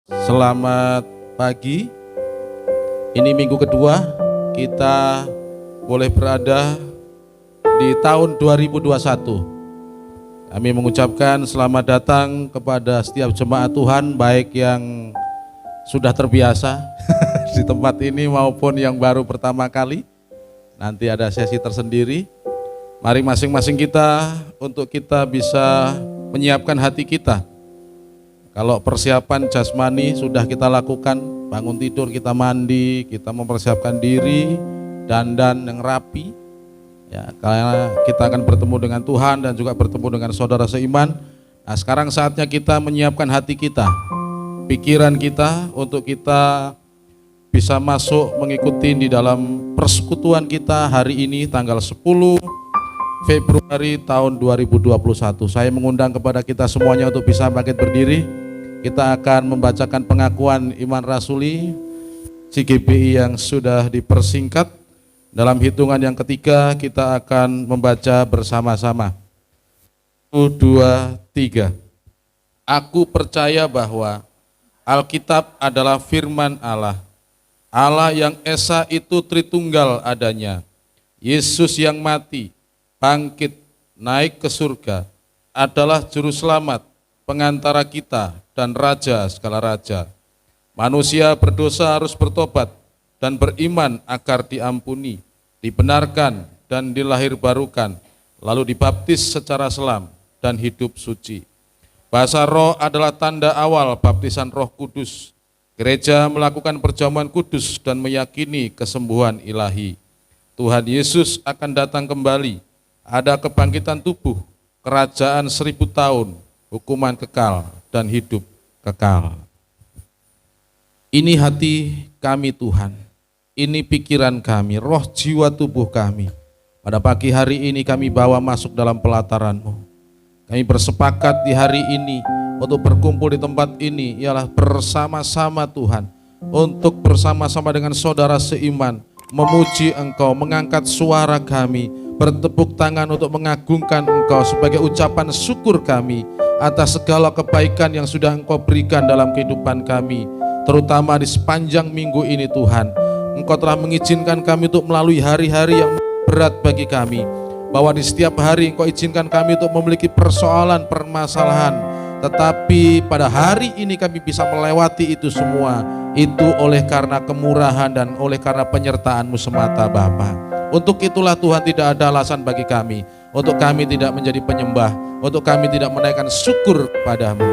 Selamat pagi. Ini minggu kedua kita boleh berada di tahun 2021. Kami mengucapkan selamat datang kepada setiap jemaat Tuhan, baik yang sudah terbiasa di tempat ini maupun yang baru pertama kali. Nanti ada sesi tersendiri. Mari masing-masing kita untuk kita bisa menyiapkan hati kita. Kalau persiapan jasmani sudah kita lakukan, bangun tidur kita mandi, kita mempersiapkan diri, dandan yang rapi, ya, karena kita akan bertemu dengan Tuhan dan juga bertemu dengan saudara seiman. Nah, sekarang saatnya kita menyiapkan hati kita, pikiran kita untuk kita bisa masuk mengikuti di dalam persekutuan kita hari ini tanggal 10 Februari tahun 2021. Saya mengundang kepada kita semuanya untuk bisa bangkit berdiri. Kita akan membacakan pengakuan iman rasuli CGBI yang sudah dipersingkat. Dalam hitungan yang ketiga kita akan membaca bersama-sama. 1, 2, 3. Aku percaya bahwa Alkitab adalah firman Allah. Allah yang esa itu Tritunggal adanya. Yesus yang mati, bangkit, naik ke surga, adalah juru selamat, pengantara kita dan raja segala raja. Manusia berdosa harus bertobat dan beriman agar diampuni, dibenarkan dan dilahirbarukan, lalu dibaptis secara selam dan hidup suci. Bahasa roh adalah tanda awal baptisan Roh Kudus. Gereja melakukan perjamuan kudus dan meyakini kesembuhan ilahi. Tuhan Yesus akan datang kembali. Ada kebangkitan tubuh, kerajaan 1000 tahun, hukuman kekal dan hidup kekal. Ini hati kami Tuhan, ini pikiran kami, roh jiwa tubuh kami. Pada pagi hari ini kami bawa masuk dalam pelataran-Mu. Kami bersepakat di hari ini untuk berkumpul di tempat ini ialah bersama-sama Tuhan, untuk bersama-sama dengan saudara seiman memuji Engkau, mengangkat suara kami, bertepuk tangan untuk mengagungkan Engkau sebagai ucapan syukur kami atas segala kebaikan yang sudah Engkau berikan dalam kehidupan kami, terutama di sepanjang minggu ini Tuhan. Engkau telah mengizinkan kami untuk melalui hari-hari yang berat bagi kami, bahwa di setiap hari Engkau izinkan kami untuk memiliki persoalan, permasalahan, tetapi pada hari ini kami bisa melewati itu semua. Itu oleh karena kemurahan dan oleh karena penyertaan-Mu semata Bapa. Untuk itulah Tuhan tidak ada alasan bagi kami untuk kami tidak menjadi penyembah, untuk kami tidak menaikkan syukur kepadamu.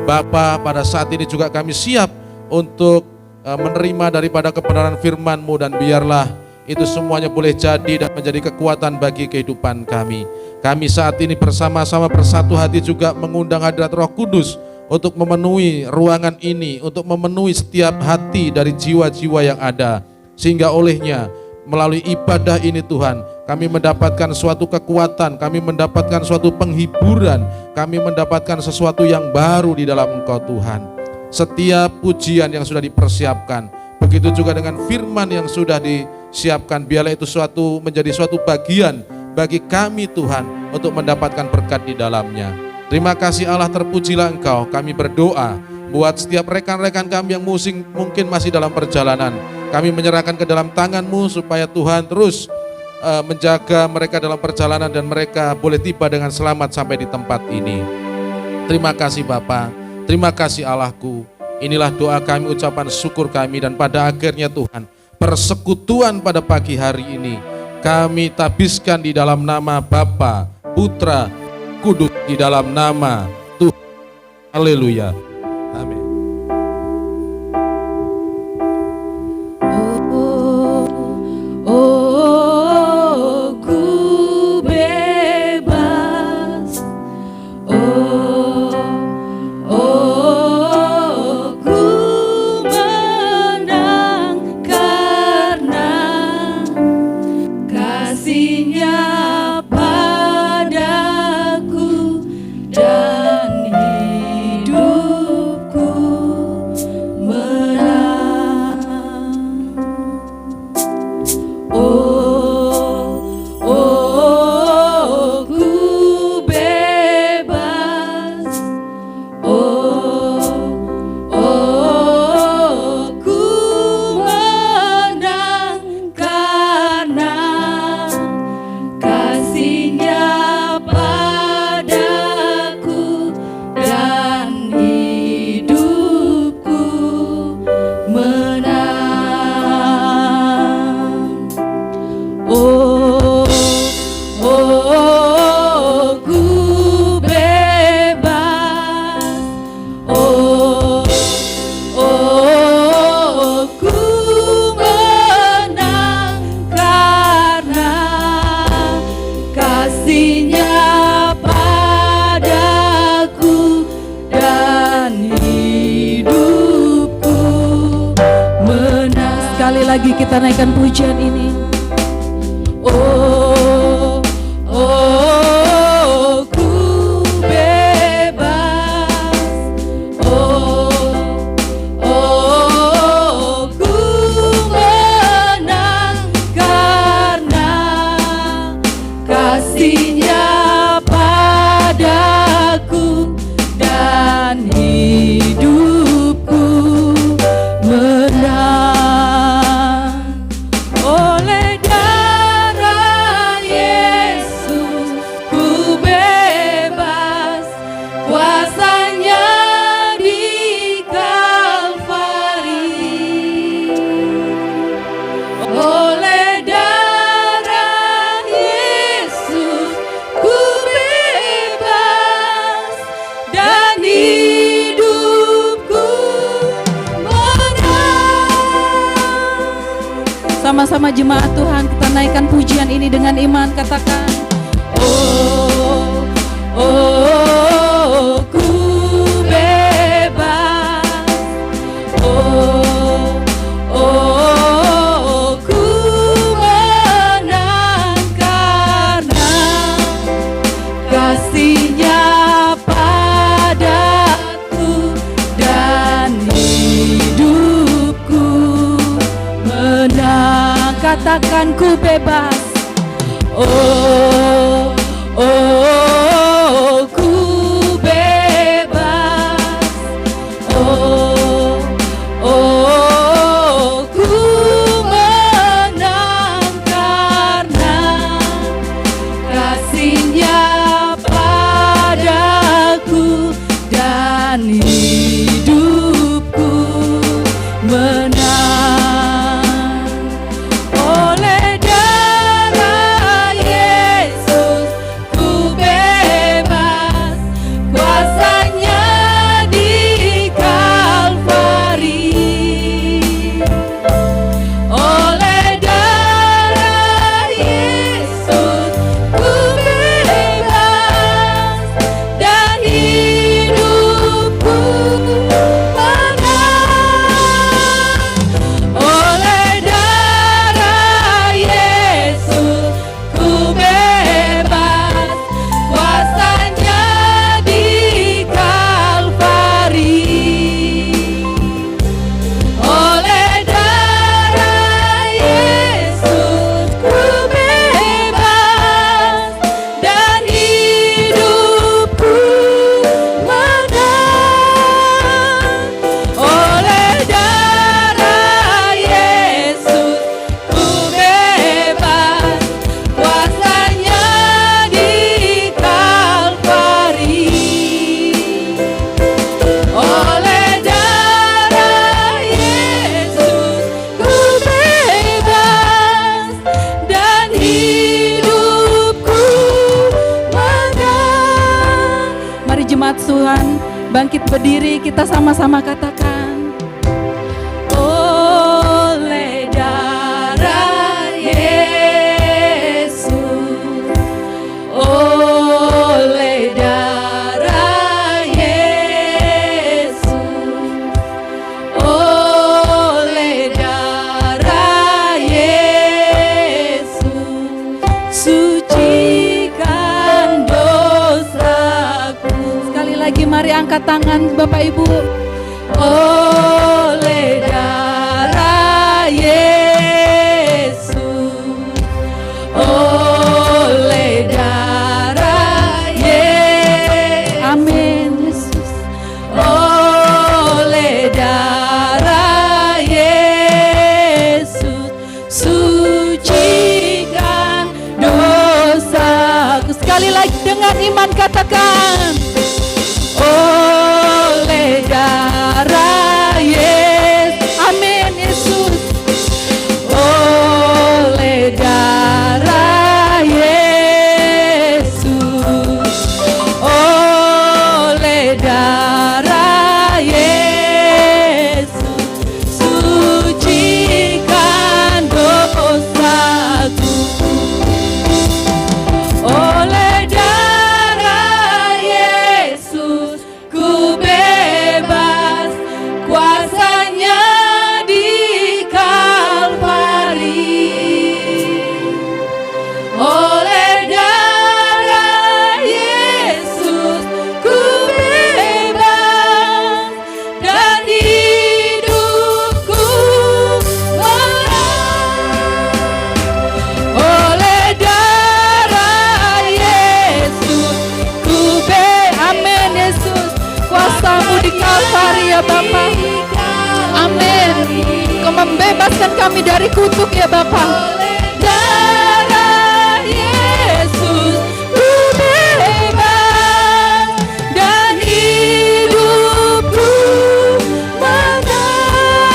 Bapa, pada saat ini juga kami siap untuk menerima daripada kebenaran firman-Mu, dan biarlah itu semuanya boleh jadi dan menjadi kekuatan bagi kehidupan kami. Kami saat ini bersama-sama bersatu hati juga mengundang hadirat Roh Kudus untuk memenuhi ruangan ini, untuk memenuhi setiap hati dari jiwa-jiwa yang ada, sehingga olehnya melalui ibadah ini Tuhan, kami mendapatkan suatu kekuatan, kami mendapatkan suatu penghiburan, kami mendapatkan sesuatu yang baru di dalam Engkau Tuhan. Setiap pujian yang sudah dipersiapkan, begitu juga dengan firman yang sudah disiapkan, biarlah itu menjadi suatu bagian bagi kami Tuhan untuk mendapatkan berkat di dalamnya. Terima kasih Allah, terpujilah Engkau. Kami berdoa buat setiap rekan-rekan kami yang mungkin masih dalam perjalanan. Kami menyerahkan ke dalam tangan-Mu supaya Tuhan terus menjaga mereka dalam perjalanan dan mereka boleh tiba dengan selamat sampai di tempat ini. Terima kasih Bapa, terima kasih Allahku. Inilah doa kami, ucapan syukur kami, dan pada akhirnya Tuhan, persekutuan pada pagi hari ini kami tabiskan di dalam nama Bapa, Putra, Kudus, di dalam nama Tuhan. Haleluya. Amin. Padaku dan hidup lagi kita naikkan pujian ini. Oh, oh, ku bebas. Oh, oh, ku menang karena kasih-Nya padaku dan hidupku menang oleh darah Yesus. Ku bebas, kuasa-Nya di Kalvari. Oleh darah Yesus ku bebas dan hidupku menang. Sama-sama jemaat Tuhan, kita naikkan pujian ini dengan iman, katakan oh, oh, ku bebas. Oh, oh, ku menang karena kasih-Nya padaku dan hidupku menang. Katakan ku bebas. Oh, oh, ku bebas. Oh, oh, ku menang karena kasih-Nya padaku dan hidupku menang. Oleh darah Yesus ku bebas, kuasa-Nya di Kalvari. Oleh darah Yesus ku bebas dan hidupku menang. Oleh darah Yesus ku bebas, kuasa-Nya di Kalvari. Oleh darah Yesus ku bebas dan hidupku menang. Oleh darah Yesus ku bebas, kuasa-Nya di Kalvari. Oleh darah Yesus ku bebas dan hidupku menang. Mari jemaat Tuhan bangkit berdiri, kita sama-sama katakan oleh darah Yesus. Oleh darah Yesus. Oleh darah Yesus, sucikan dosaku. Sekali lagi mari angkat tangan Bapak Ibu. Oleh darah Yesus. Oleh darah Yesus. Amin Yesus. Oleh darah Yesus, sucikan dosaku. Sekali lagi dengan iman katakan oleh darah Yesus. Amin Yesus. Oleh darah Yesus. Oleh darah Yesus, sucikan dosaku. Oleh darah Yesus ku bebas. Kalvari ya Bapa. Amin. Kau membebaskan kami dari kutuk ya Bapa. Darah Yesus ku bebas dan hidupku menang.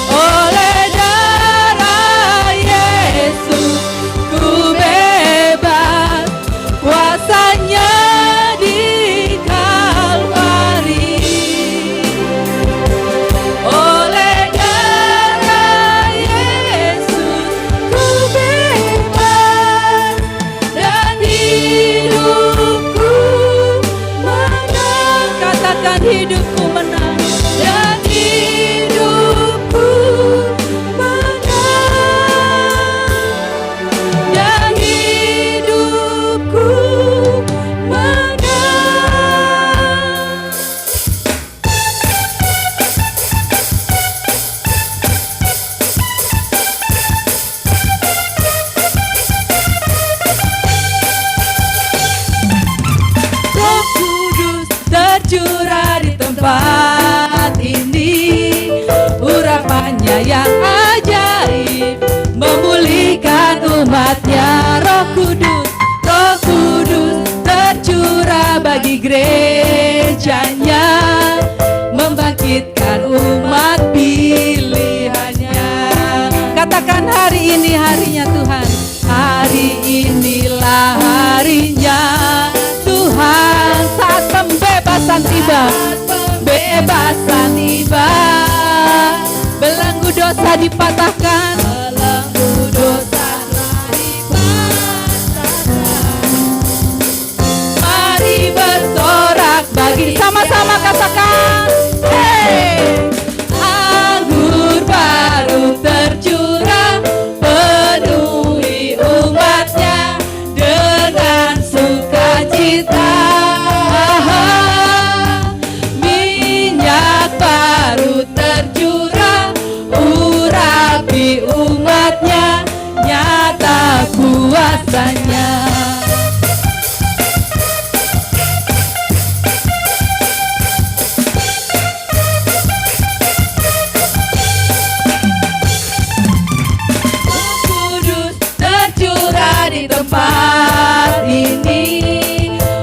Oleh darah Yesus ku bebas, kuasanya di Kalvari. Oleh darah Yesus ku bebas dan hidupku menang. Katakan hidupku menang dan hidupku menang dan hidupku menang. Roh Kudus tercurah di tempat ini, urapannya yang ajaib memulihkan umatnya. Roh Kudus tercurah bagi gerejanya, membangkitkan umat pilihannya. Katakan hari ini harinya Tuhan, hari inilah harinya Tuhan. Saat pembebasan tiba, pembebasan tiba, belenggu dosa dipatahkan, belenggu dosa dipatahkan. Mari bersorak bagi, sama-sama katakan, hey! Anggur baru tercurah, penuhi umatnya dengan sukacita. Minyak baru tercurah, urapi umatnya, nyata kuasanya. Roh Kudus tercurah di tempat ini,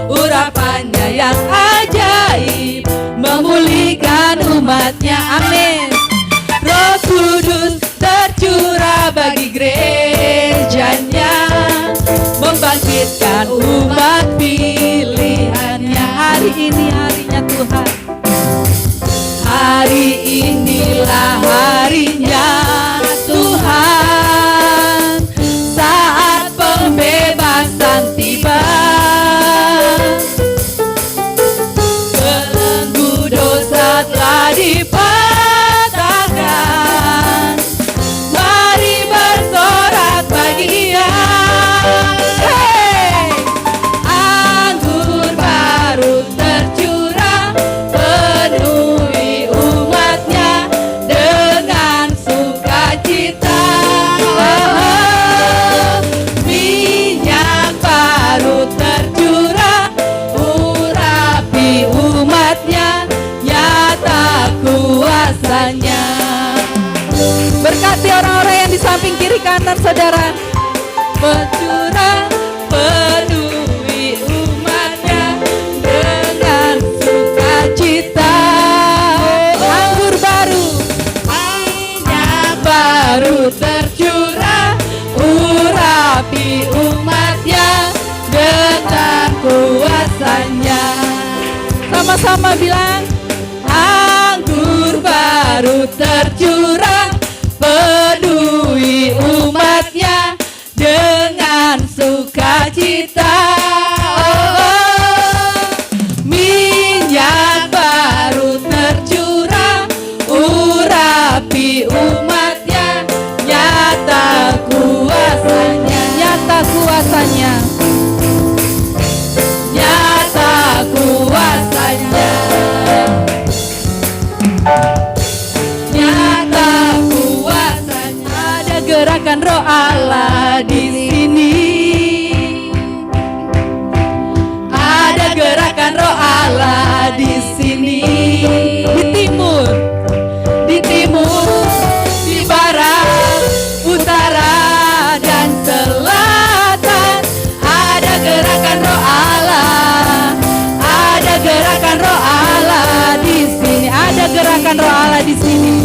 urapannya yang ajaib memulihkan umatnya. Amin. Roh Kudus tercurah bagi gerejanya, membangkitkan umat pilihannya. Hari ini harinya Tuhan, hari inilah harinya Tuhan. Saat pembebasan tiba, belenggu dosa telah dipatahkan. Mari bersorak bagi Dia. Hey! Anggur baru tercurah, penuhi umatnya dengan sukacita. Minyak baru tercurah, urapi umatnya, nyata kuasanya. Berkati orang-orang yang di samping kiri kanan saudara. Bercurah, penuhi umatnya dengan sukacita. Anggur baru, minyak baru tercurah, urapi umatnya dengan kuasanya. Sama-sama bilang, anggur baru tercurah, penuhi umatnya dengan sukacita. Minyak baru tercurah, urapi umatnya, nyata kuasanya. Nyata kuasanya, nyata kuasanya, nyata kuasanya. Ada gerakan Roh Allah di sini, ada gerakan Roh Allah di sini. di sini.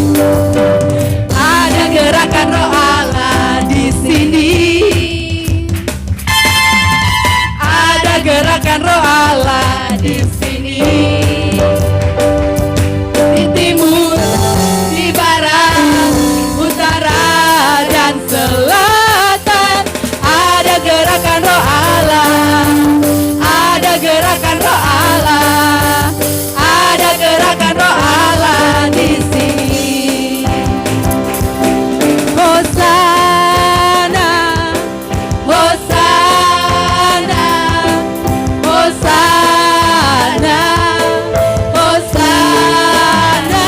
Ada gerakan roh Allah di sini. Ada gerakan roh Allah di sini. Di timur, di barat, utara dan selatan. Ada gerakan roh Allah. Ada gerakan roh Allah. Ada gerakan roh Allah di sini. Hosana, Hosana, Hosana, Hosana.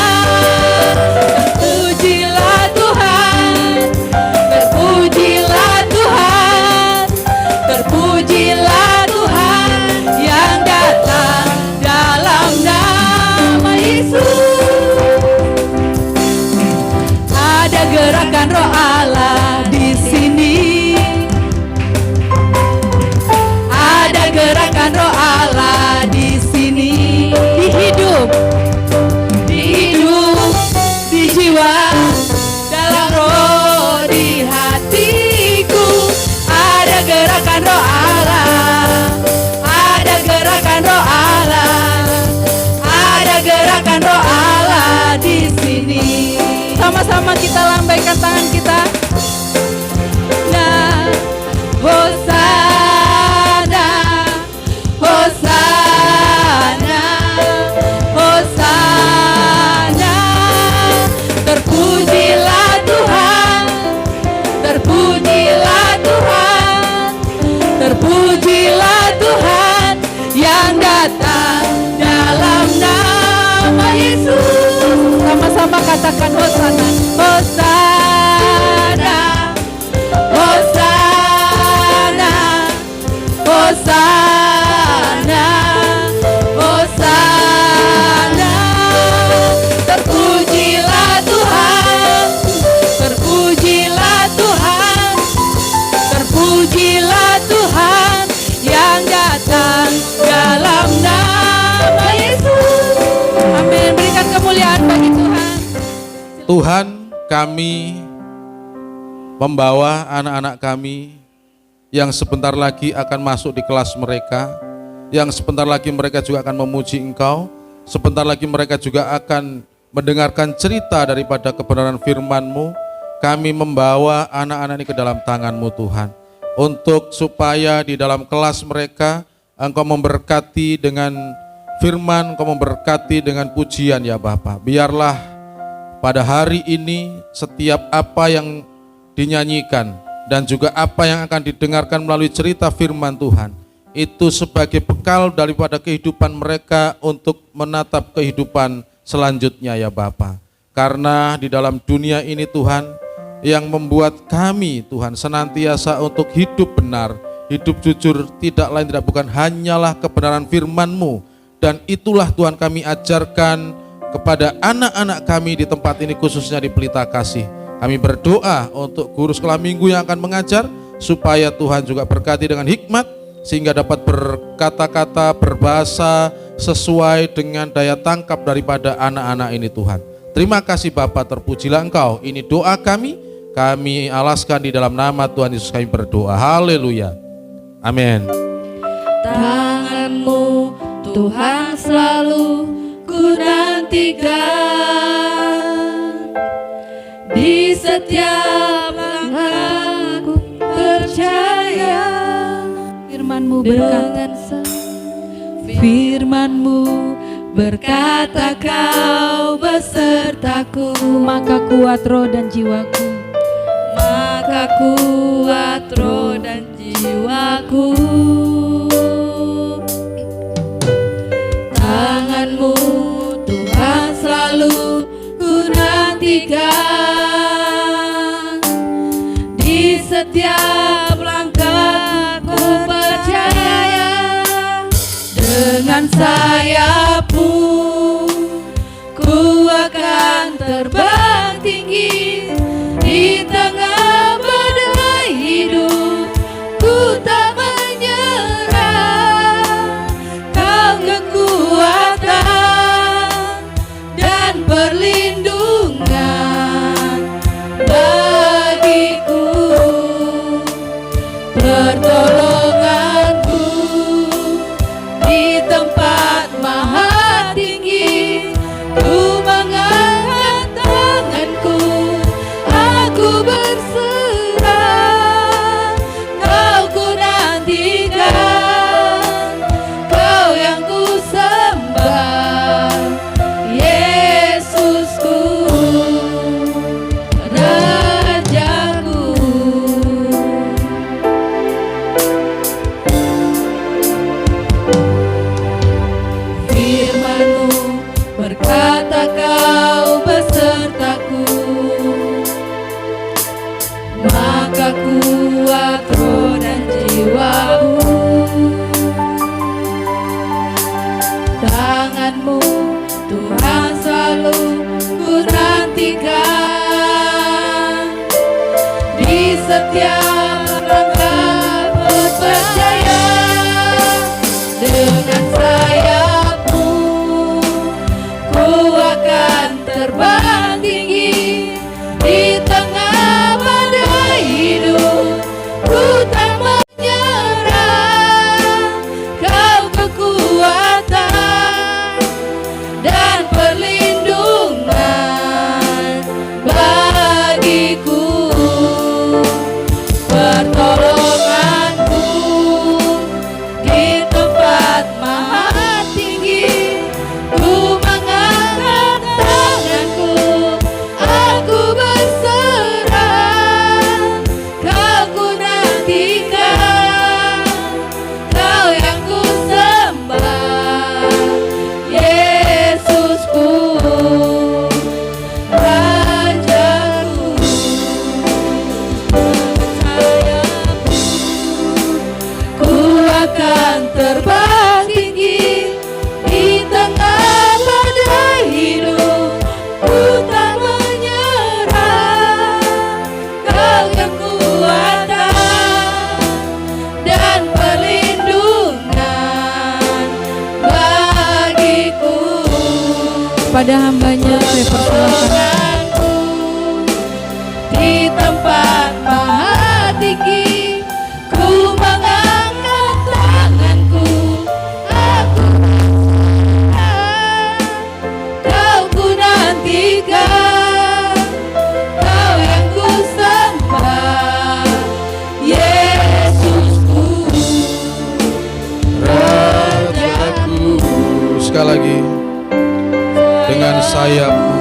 Terpujilah Tuhan, terpujilah Tuhan, terpujilah Tuhan yang datang dalam nama Yesus. Ada gerakan roh Allah di sini. Ada gerakan roh Allah di sini. Di hidup, di jiwa, dalam roh, di hatiku. Ada gerakan roh Allah. Ada gerakan roh Allah. Ada gerakan roh Allah di sini. Sama-sama kita lambaikan tangan kita. Nah, Hosana, Hosana, Hosana. Terpujilah Tuhan, terpujilah Tuhan, terpujilah Tuhan yang datang dalam nama Yesus. Sama-sama katakan Hosana, Hosana, Hosana, Hosana, Hosana. Terpujilah Tuhan, terpujilah Tuhan, terpujilah Tuhan yang datang dalam nama Yesus. Amin. Berikan kemuliaan bagi Tuhan. Tuhan, kami membawa anak-anak kami yang sebentar lagi akan masuk di kelas mereka, yang sebentar lagi mereka juga akan memuji Engkau, sebentar lagi mereka juga akan mendengarkan cerita daripada kebenaran firman-Mu. Kami membawa anak-anak ini ke dalam tangan-Mu Tuhan, untuk supaya di dalam kelas mereka Engkau memberkati dengan firman, Engkau memberkati dengan pujian ya Bapa. Biarlah pada hari ini setiap apa yang dinyanyikan dan juga apa yang akan didengarkan melalui cerita firman Tuhan itu sebagai bekal daripada kehidupan mereka untuk menatap kehidupan selanjutnya ya Bapa. Karena di dalam dunia ini Tuhan, yang membuat kami Tuhan senantiasa untuk hidup benar, hidup jujur, tidak lain tidak bukan hanyalah kebenaran firman-Mu. Dan itulah Tuhan kami ajarkan kepada anak-anak kami di tempat ini, khususnya di Pelita Kasih. Kami berdoa untuk guru sekolah minggu yang akan mengajar, supaya Tuhan juga berkati dengan hikmat, sehingga dapat berkata-kata, berbahasa sesuai dengan daya tangkap daripada anak-anak ini Tuhan. Terima kasih Bapa, terpujilah Engkau. Ini doa kami alaskan di dalam nama Tuhan Yesus kami berdoa. Haleluya. Amin. Tangan-Mu Tuhan selalu ku nantikan, di setiap langkahku percaya. Firman-Mu berkata, Firman-Mu berkata Kau besertaku, maka kuat roh dan jiwaku, maka kuat roh dan jiwaku. Tangan-Mu Tuhan selalu ku nantikan, di setiap langkah ku percaya. Dengan sayap-Mu ku akan terbang tinggi, di tengah badai hidup ku tak menyerah. Kau kekuatan dan perlindungan di tempat maha tinggi. Ku mengangkat tanganku, aku berserah. Kau ku nantikan, Kau yang ku sembah, Yesusku, Rajaku. Firman-Mu berkata Kau besertaku, maka kuat roh dan jiwaku. Tangan-Mu Tuhan selalu ku nantikan, di setiap langkah percaya. Dengan sayap-Mu ku akan terbang tinggi, di tengah badai hidup ku tak menyerah. Kau kekuatan dan perlindungan bagiku, pertolonganku di tempat maha tinggi. Ku mengangkat tanganku, aku berserah. Kau ku nantikan, Kau yang ku sembah, Yesusku, Rajaku. Sayapmu ku akan terbang tinggi, di tengah badai hidup ku tak menyerah. Kau kekuatan dan perlindungan bagiku. Pada hambanya saya persilahkan. Di tempat maha tinggi, ku mengangkat tanganku, aku berserah. Kau ku nantikan, Kau yang ku sembah, Yesusku, Rajaku. Sekali lagi, dengan sayap-Mu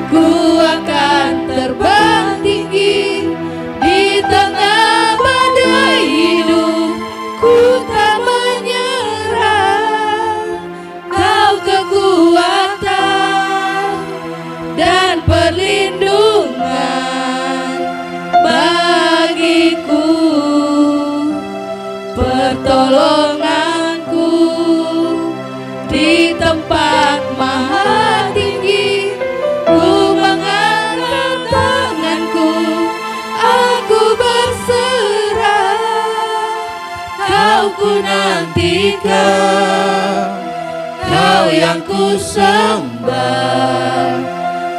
Ku akan terbang tinggi, di tengah badai hidup ku tak menyerah. Kau kekuatan dan perlindungan bagiku, pertolonganku di tempat maha tinggi. Ku mengangkat tanganku, aku berserah. Kau ku nantikan, Kau yang ku sembah,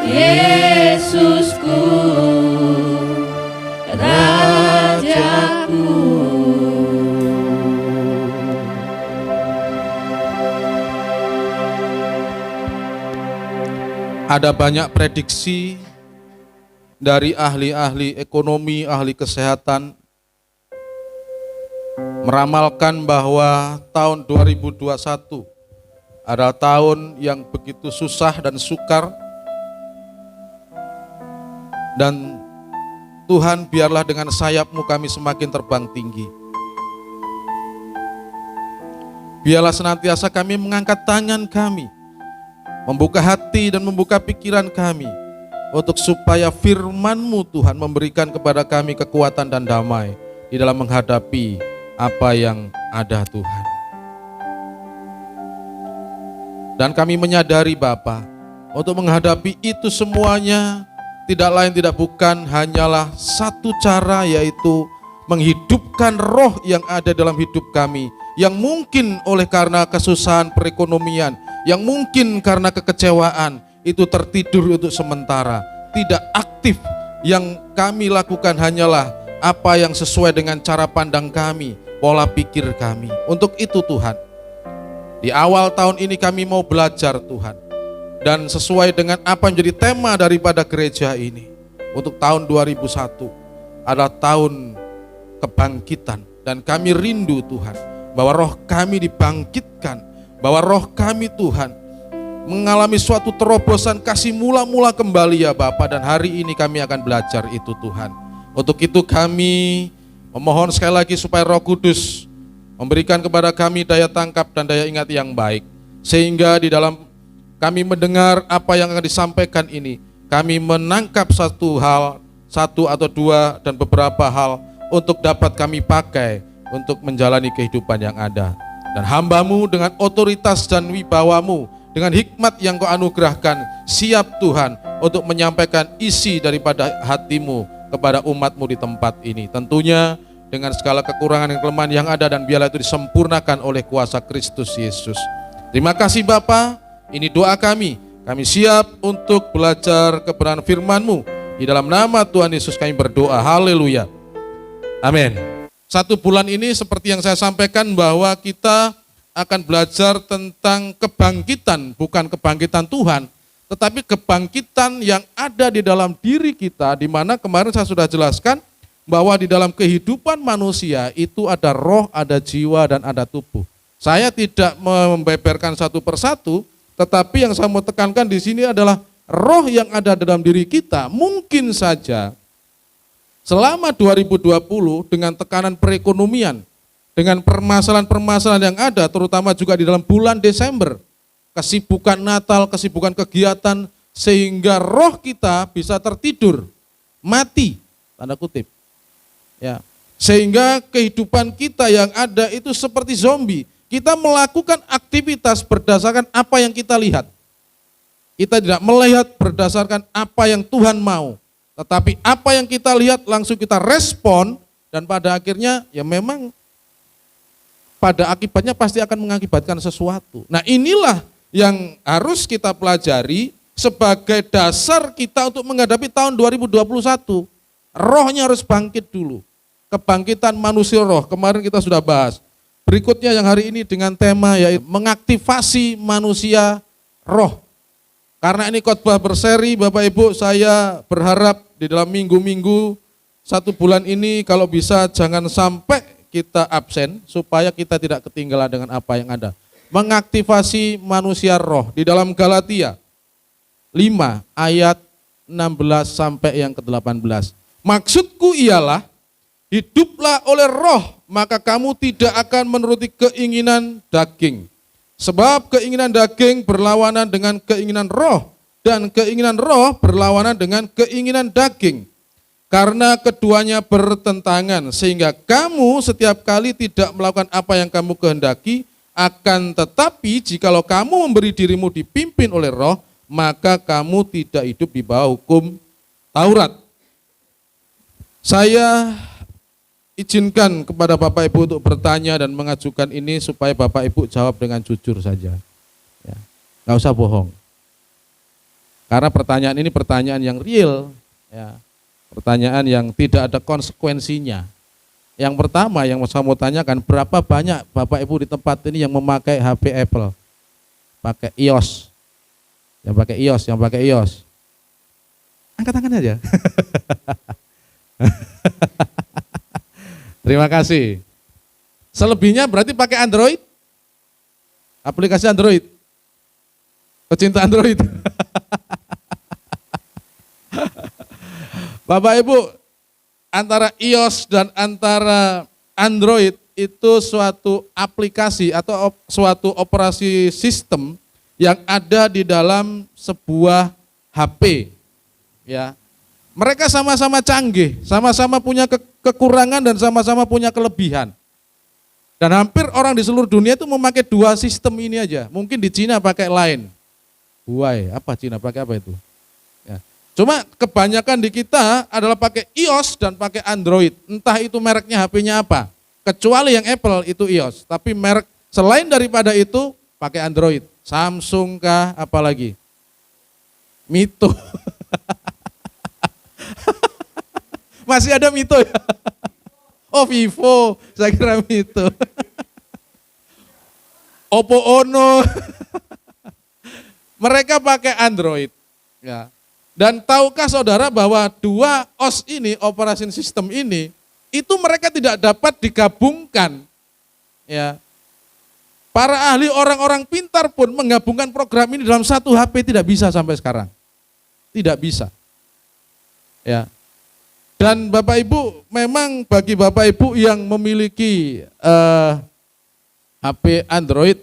Yesusku, Rajaku. ada banyak prediksi dari ahli-ahli ekonomi, ahli kesehatan meramalkan bahwa tahun 2021 adalah tahun yang begitu susah dan sukar, dan Tuhan, biarlah dengan sayap-Mu kami semakin terbang tinggi. Biarlah senantiasa kami mengangkat tangan kami, membuka hati dan membuka pikiran kami, untuk supaya firman-Mu Tuhan memberikan kepada kami kekuatan dan damai di dalam menghadapi apa yang ada Tuhan. Dan kami menyadari Bapa, untuk menghadapi itu semuanya tidak lain tidak bukan hanyalah satu cara, yaitu menghidupkan roh yang ada dalam hidup kami, yang mungkin oleh karena kesusahan perekonomian, yang mungkin karena kekecewaan itu tertidur untuk sementara, tidak aktif. Yang kami lakukan hanyalah apa yang sesuai dengan cara pandang kami, pola pikir kami. Untuk itu Tuhan, di awal tahun ini kami mau belajar Tuhan. Dan sesuai dengan apa yang menjadi tema daripada gereja ini, untuk tahun 2001 adalah tahun kebangkitan. Dan kami rindu Tuhan, bahwa roh kami dibangkitkan, bahwa roh kami Tuhan mengalami suatu terobosan kasih mula-mula kembali ya Bapa. Dan hari ini kami akan belajar itu Tuhan. Untuk itu kami memohon sekali lagi supaya Roh Kudus memberikan kepada kami daya tangkap dan daya ingat yang baik. Sehingga di dalam kami mendengar apa yang akan disampaikan ini, kami menangkap satu hal, satu atau dua dan beberapa hal untuk dapat kami pakai untuk menjalani kehidupan yang ada. Dan hamba-Mu dengan otoritas dan wibawa-Mu, dengan hikmat yang Kau anugerahkan, siap Tuhan untuk menyampaikan isi daripada hati-Mu kepada umat-Mu di tempat ini. Tentunya dengan segala kekurangan dan kelemahan yang ada, dan biarlah itu disempurnakan oleh kuasa Kristus Yesus. Terima kasih Bapa. Ini doa kami. Kami siap untuk belajar kebenaran firman-Mu. Di dalam nama Tuhan Yesus kami berdoa. Haleluya. Amin. 1 bulan ini seperti yang saya sampaikan bahwa kita akan belajar tentang kebangkitan. Bukan kebangkitan Tuhan, tetapi kebangkitan yang ada di dalam diri kita. Di mana kemarin saya sudah jelaskan bahwa di dalam kehidupan manusia itu ada roh, ada jiwa, dan ada tubuh. Saya tidak membeberkan satu persatu, tetapi yang saya mau tekankan di sini adalah roh yang ada dalam diri kita. Mungkin saja selama 2020 dengan tekanan perekonomian, dengan permasalahan-permasalahan yang ada, terutama juga di dalam bulan Desember, kesibukan Natal, kesibukan kegiatan, sehingga roh kita bisa tertidur, mati, tanda kutip. Ya, sehingga kehidupan kita yang ada itu seperti zombie. Kita melakukan aktivitas berdasarkan apa yang kita lihat. Kita tidak melihat berdasarkan apa yang Tuhan mau. Tetapi apa yang kita lihat langsung kita respon, dan pada akhirnya ya memang pada akibatnya pasti akan mengakibatkan sesuatu. Nah, inilah yang harus kita pelajari sebagai dasar kita untuk menghadapi tahun 2021. Rohnya harus bangkit dulu. Kebangkitan manusia roh, kemarin kita sudah bahas. Berikutnya yang hari ini dengan tema yaitu mengaktifasi manusia roh. Karena ini khotbah berseri Bapak Ibu, saya berharap di dalam minggu-minggu 1 bulan ini kalau bisa jangan sampai kita absen supaya kita tidak ketinggalan dengan apa yang ada. Mengaktifasi manusia roh di dalam Galatia 5 ayat 16 sampai yang ke-18. Maksudku ialah hiduplah oleh roh, maka kamu tidak akan menuruti keinginan daging. Sebab keinginan daging berlawanan dengan keinginan roh, dan keinginan roh berlawanan dengan keinginan daging. Karena keduanya bertentangan, sehingga kamu setiap kali tidak melakukan apa yang kamu kehendaki. Akan tetapi jikalau kamu memberi dirimu dipimpin oleh roh, maka kamu tidak hidup di bawah hukum Taurat. Saya izinkan kepada Bapak Ibu untuk bertanya dan mengajukan ini supaya Bapak Ibu jawab dengan jujur saja. Ya, nggak usah bohong. Karena pertanyaan ini pertanyaan yang real, ya, pertanyaan yang tidak ada konsekuensinya. Yang pertama yang saya mau tanyakan, berapa banyak Bapak Ibu di tempat ini yang memakai HP Apple, pakai iOS, yang pakai iOS, angkat tangan aja. Terima kasih. Selebihnya berarti pakai Android? Aplikasi Android? Pecinta Android? Bapak Ibu, antara iOS dan antara Android itu suatu aplikasi atau suatu operasi sistem yang ada di dalam sebuah HP. Ya. Mereka sama-sama canggih, sama-sama punya kekurangan dan sama-sama punya kelebihan. Dan hampir orang di seluruh dunia itu memakai dua sistem ini aja. Mungkin di Cina pakai Line. Huawei, apa Cina pakai apa itu? Ya. Cuma kebanyakan di kita adalah pakai iOS dan pakai Android. Entah itu mereknya HP-nya apa. Kecuali yang Apple itu iOS. Tapi merek selain daripada itu pakai Android. Samsung kah, apalagi? Mito. Masih ada Mito ya? Oh Vivo, saya kira itu. Oppo Ono. Mereka pakai Android. Ya. Dan tahukah saudara bahwa dua OS ini, operation system ini, itu mereka tidak dapat digabungkan. Ya. Para ahli orang-orang pintar pun menggabungkan program ini dalam satu HP tidak bisa sampai sekarang. Tidak bisa. Ya. Dan Bapak Ibu, memang bagi Bapak Ibu yang memiliki HP Android,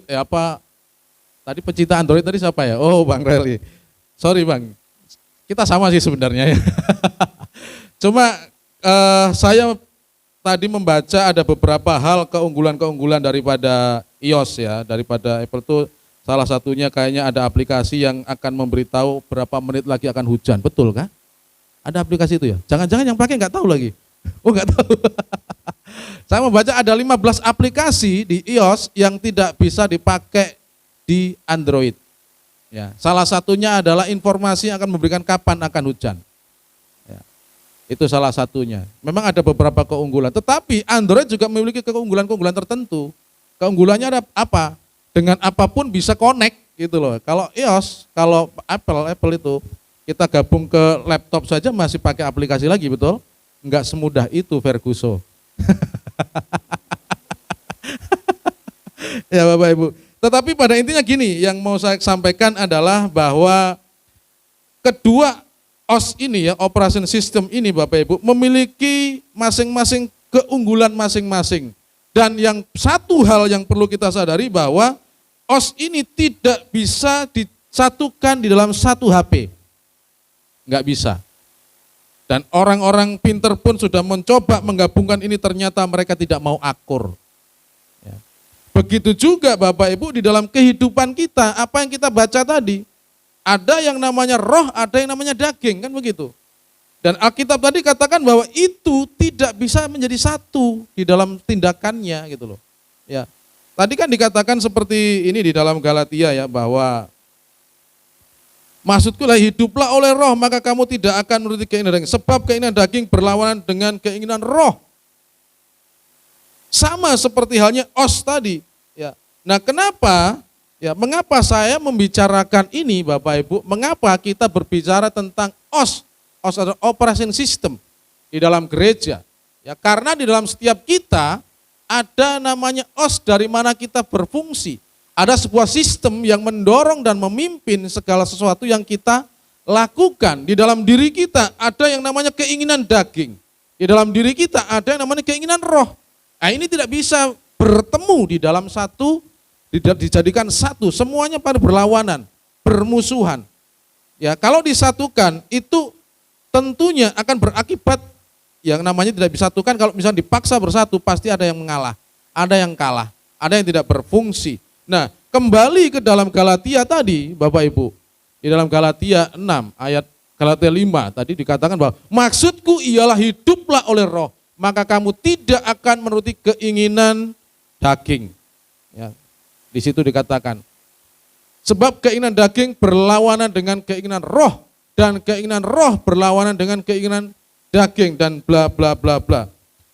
tadi pecinta Android tadi siapa ya? Oh Bang Reli. Sorry Bang, kita sama sih sebenarnya ya. Cuma saya tadi membaca ada beberapa hal keunggulan-keunggulan daripada iOS ya, daripada Apple tuh salah satunya kayaknya ada aplikasi yang akan memberitahu berapa menit lagi akan hujan, betul kan? Ada aplikasi itu ya? Jangan-jangan yang pakai nggak tahu lagi. Oh nggak tahu. Saya membaca ada 15 aplikasi di iOS yang tidak bisa dipakai di Android. Ya, salah satunya adalah informasi yang akan memberikan kapan akan hujan. Ya, itu salah satunya. Memang ada beberapa keunggulan, tetapi Android juga memiliki keunggulan-keunggulan tertentu. Keunggulannya ada apa? Dengan apapun bisa connect gitu loh. Kalau iOS, kalau Apple itu kita gabung ke laptop saja masih pakai aplikasi lagi, betul? Enggak semudah itu Ferguson. Ya Bapak Ibu. Tetapi pada intinya gini, yang mau saya sampaikan adalah bahwa kedua OS ini ya, operation system ini Bapak Ibu memiliki masing-masing keunggulan masing-masing. Dan yang satu hal yang perlu kita sadari bahwa OS ini tidak bisa disatukan di dalam satu HP. Enggak bisa. Dan orang-orang pinter pun sudah mencoba menggabungkan ini, ternyata mereka tidak mau akur. Ya. Begitu juga Bapak Ibu di dalam kehidupan kita, apa yang kita baca tadi, ada yang namanya roh, ada yang namanya daging, kan begitu. Dan Alkitab tadi katakan bahwa itu tidak bisa menjadi satu di dalam tindakannya gitu loh. Ya. Tadi kan dikatakan seperti ini di dalam Galatia ya, bahwa maksudku lah hiduplah oleh roh, maka kamu tidak akan menuruti keinginan daging. Sebab keinginan daging berlawanan dengan keinginan roh. Sama seperti halnya OS tadi. Ya. Nah kenapa, ya mengapa saya membicarakan ini Bapak Ibu, mengapa kita berbicara tentang OS? OS adalah operation system di dalam gereja. Ya, karena di dalam setiap kita ada namanya OS dari mana kita berfungsi. Ada sebuah sistem yang mendorong dan memimpin segala sesuatu yang kita lakukan. Di dalam diri kita ada yang namanya keinginan daging. Di dalam diri kita ada yang namanya keinginan roh. Nah ini tidak bisa bertemu di dalam satu, dijadikan satu. Semuanya pada berlawanan, bermusuhan. Ya, kalau disatukan itu tentunya akan berakibat yang namanya tidak disatukan. Kalau misalnya dipaksa bersatu pasti ada yang mengalah, ada yang kalah, ada yang tidak berfungsi. Nah, kembali ke dalam Galatia tadi, Bapak Ibu. Di dalam Galatia 6 ayat Galatia 5 tadi dikatakan bahwa maksudku ialah hiduplah oleh roh, maka kamu tidak akan menuruti keinginan daging. Ya, di situ dikatakan sebab keinginan daging berlawanan dengan keinginan roh, dan keinginan roh berlawanan dengan keinginan daging, dan bla bla bla bla.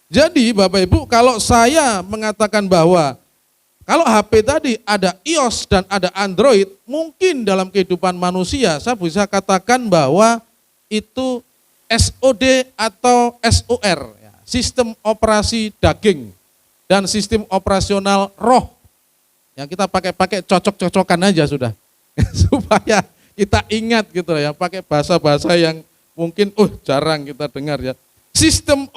Jadi Bapak Ibu, kalau saya mengatakan bahwa kalau HP tadi ada iOS dan ada Android, mungkin dalam kehidupan manusia saya bisa katakan bahwa itu SOD atau SOR, ya, sistem operasi daging dan sistem operasional roh. Yang kita pakai cocok-cocokan aja sudah, supaya kita ingat gitu ya, pakai bahasa-bahasa yang mungkin jarang kita dengar ya. Sistem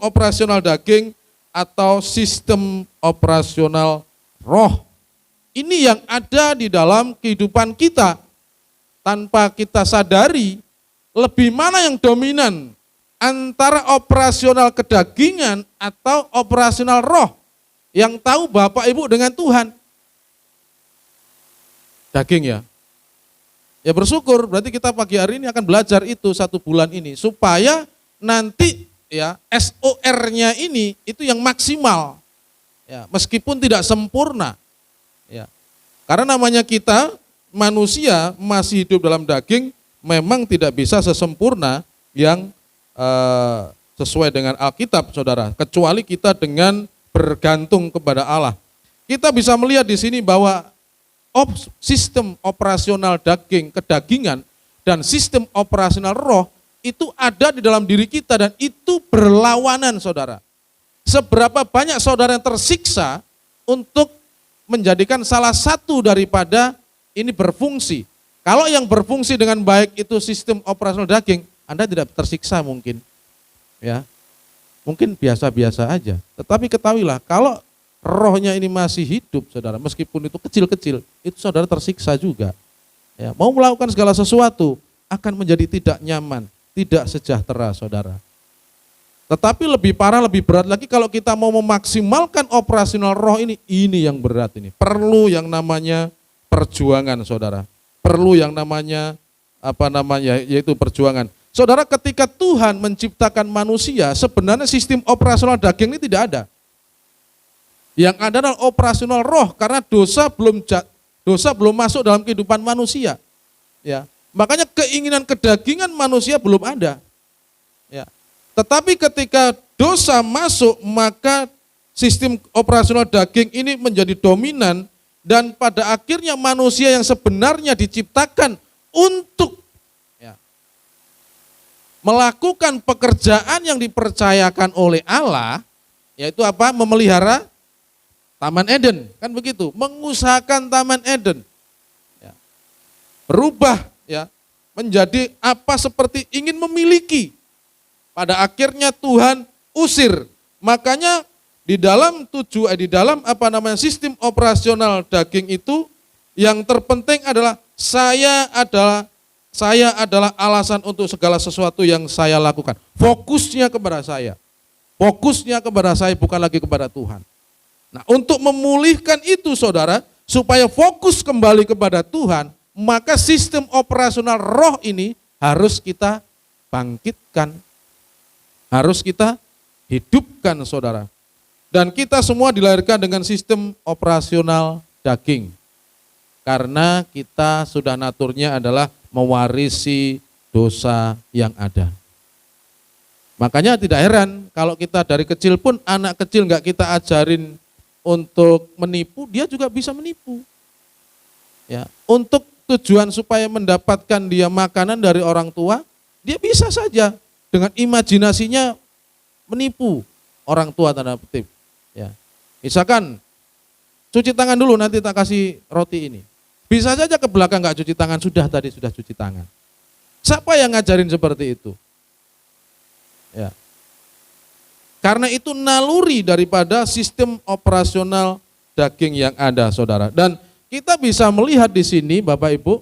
operasional daging atau sistem operasional roh. Ini yang ada di dalam kehidupan kita. Tanpa kita sadari, lebih mana yang dominan antara operasional kedagingan atau operasional roh. Yang tahu Bapak Ibu dengan Tuhan. Daging ya. Ya bersyukur, berarti kita pagi hari ini akan belajar itu 1 bulan ini. Supaya nanti ya SOR-nya ini itu yang maksimal. Ya, meskipun tidak sempurna. Ya. Karena namanya kita manusia masih hidup dalam daging, memang tidak bisa sesempurna yang sesuai dengan Alkitab, saudara, kecuali kita dengan bergantung kepada Allah. Kita bisa melihat di sini bahwa sistem operasional daging, kedagingan, dan sistem operasional roh itu ada di dalam diri kita dan itu berlawanan, saudara. Seberapa banyak saudara yang tersiksa untuk menjadikan salah satu daripada ini berfungsi. Kalau yang berfungsi dengan baik itu sistem operasional daging, Anda tidak tersiksa mungkin. Ya. Mungkin biasa-biasa aja. Tetapi ketahuilah, kalau rohnya ini masih hidup, saudara, meskipun itu kecil-kecil, itu saudara tersiksa juga. Ya, mau melakukan segala sesuatu akan menjadi tidak nyaman, tidak sejahtera, saudara. Tetapi lebih parah, lebih berat lagi kalau kita mau memaksimalkan operasional roh ini yang berat ini. Perlu yang namanya perjuangan, saudara. Perlu yang namanya yaitu perjuangan. Saudara, ketika Tuhan menciptakan manusia, sebenarnya sistem operasional daging ini tidak ada. Yang ada adalah operasional roh, karena dosa belum masuk dalam kehidupan manusia. Ya, makanya keinginan kedagingan manusia belum ada. Ya. Tetapi ketika dosa masuk, maka sistem operasional daging ini menjadi dominan dan pada akhirnya manusia yang sebenarnya diciptakan untuk melakukan pekerjaan yang dipercayakan oleh Allah, yaitu apa? Memelihara Taman Eden, kan begitu? Mengusahakan Taman Eden. Ya. Berubah ya menjadi apa seperti ingin memiliki. Pada akhirnya Tuhan usir. Makanya di dalam sistem operasional daging itu yang terpenting adalah saya adalah alasan untuk segala sesuatu yang saya lakukan. Fokusnya kepada saya. Fokusnya kepada saya, bukan lagi kepada Tuhan. Nah, untuk memulihkan itu, saudara, supaya fokus kembali kepada Tuhan, maka sistem operasional roh ini harus kita bangkitkan. Harus kita hidupkan, saudara. Dan kita semua dilahirkan dengan sistem operasional daging. Karena kita sudah naturnya adalah mewarisi dosa yang ada. Makanya tidak heran kalau kita dari kecil pun, anak kecil nggak kita ajarin untuk menipu, dia juga bisa menipu. Ya, untuk tujuan supaya mendapatkan dia makanan dari orang tua, dia bisa saja dengan imajinasinya menipu orang tua, tanda kutip. Ya. Misalkan cuci tangan dulu, nanti tak kasih roti ini. Bisa saja ke belakang nggak cuci tangan, sudah cuci tangan. Siapa yang ngajarin seperti itu? Ya. Karena itu naluri daripada sistem operasional daging yang ada, saudara. Dan kita bisa melihat di sini, Bapak Ibu,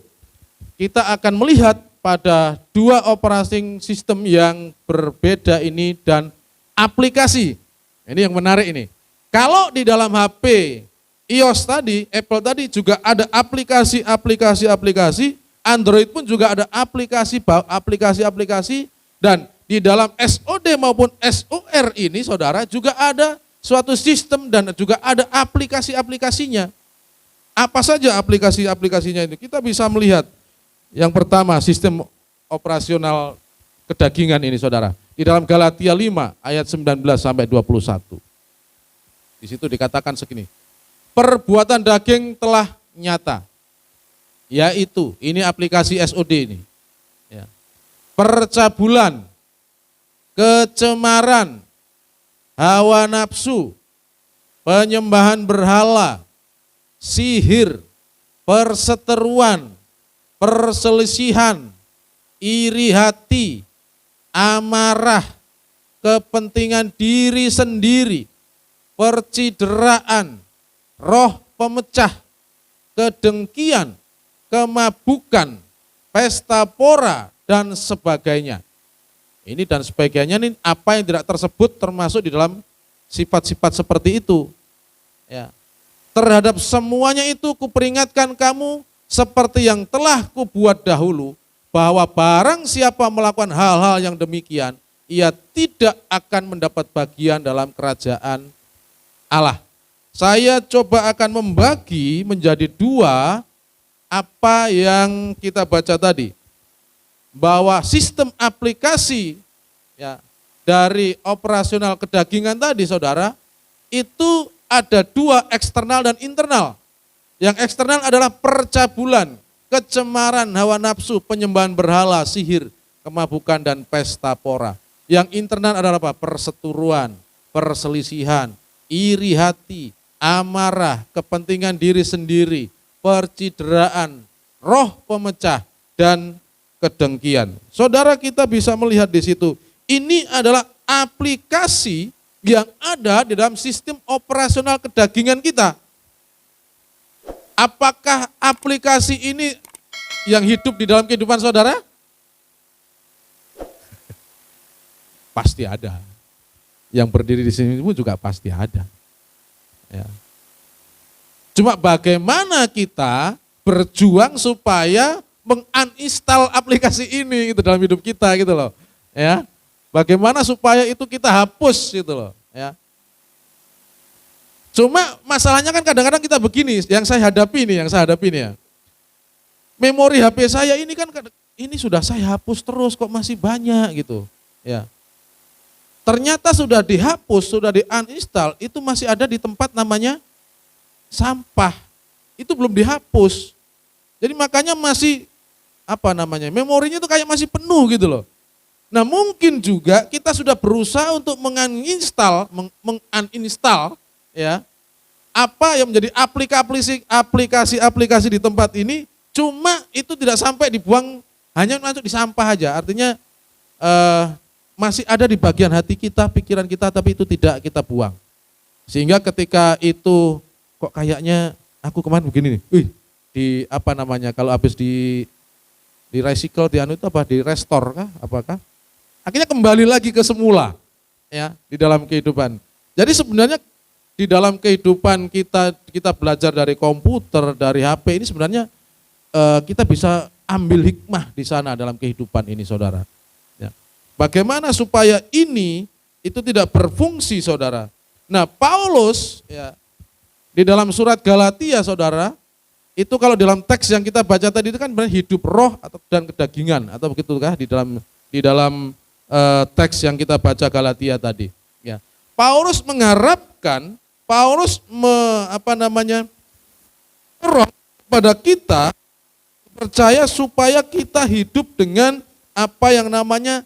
kita akan melihat pada dua operating system yang berbeda ini dan aplikasi. Ini yang menarik ini. Kalau di dalam HP iOS tadi, Apple tadi juga ada aplikasi, Android pun juga ada aplikasi, dan di dalam SOD maupun SOR ini, saudara, juga ada suatu sistem dan juga ada aplikasi-aplikasinya. Apa saja aplikasi-aplikasinya itu? Kita bisa melihat. Yang pertama, sistem operasional kedagingan ini, saudara. Di dalam Galatia 5 ayat 19 sampai 21. Di situ dikatakan segini. Perbuatan daging telah nyata. Yaitu, ini aplikasi SOD ini. Ya. Percabulan, kecemaran, hawa nafsu, penyembahan berhala, sihir, perseteruan, perselisihan, iri hati, amarah, kepentingan diri sendiri, percideraan, roh pemecah, kedengkian, kemabukan, pesta pora, dan sebagainya. Ini dan sebagainya ini apa yang tidak tersebut termasuk di dalam sifat-sifat seperti itu. Ya. Terhadap semuanya itu kuperingatkan kamu seperti yang telah kubuat dahulu, bahwa barang siapa melakukan hal-hal yang demikian, ia tidak akan mendapat bagian dalam kerajaan Allah. Saya coba akan membagi menjadi dua apa yang kita baca tadi. Bahwa sistem aplikasi ya, dari operasional kedagingan tadi saudara, itu ada dua, eksternal dan internal. Yang eksternal adalah percabulan, kecemaran, hawa nafsu, penyembahan berhala, sihir, kemabukan, dan pesta pora. Yang internal adalah apa? Perseteruan, perselisihan, iri hati, amarah, kepentingan diri sendiri, percideraan, roh pemecah, dan kedengkian. Saudara, kita bisa melihat di situ, ini adalah aplikasi yang ada di dalam sistem operasional kedagingan kita. Apakah aplikasi ini yang hidup di dalam kehidupan saudara? Pasti ada. Yang berdiri di sini juga pasti ada. Ya. Cuma bagaimana kita berjuang supaya menguninstall aplikasi ini gitu dalam hidup kita gitu loh. Ya. Bagaimana supaya itu kita hapus gitu loh. Ya. Cuma masalahnya kan kadang-kadang kita begini, yang saya hadapi nih ya. Memori HP saya ini kan ini sudah saya hapus terus kok masih banyak gitu. Ya. Ternyata sudah dihapus, sudah di-uninstall, itu masih ada di tempat namanya sampah. Itu belum dihapus. Jadi makanya masih memorinya itu kayak masih penuh gitu loh. Nah, mungkin juga kita sudah berusaha untuk menguninstall ya, apa yang menjadi aplikasi-aplikasi di tempat ini, cuma itu tidak sampai dibuang, hanya masuk di sampah aja. Artinya masih ada di bagian hati kita, pikiran kita, tapi itu tidak kita buang. Sehingga ketika itu kok kayaknya aku kemarin begini nih, kalau habis di recycle, di restore kah, apakah? Akhirnya kembali lagi ke semula ya di dalam kehidupan. Jadi sebenarnya di dalam kehidupan kita belajar dari komputer, dari HP ini sebenarnya kita bisa ambil hikmah di sana dalam kehidupan ini saudara. Ya. Bagaimana supaya ini itu tidak berfungsi saudara. Nah Paulus ya di dalam surat Galatia saudara, itu kalau dalam teks yang kita baca tadi itu kan hidup roh dan kedagingan atau begitukah di dalam teks yang kita baca Galatia tadi. Ya. Paulus mengharapkan, mendorong kepada kita percaya supaya kita hidup dengan apa yang namanya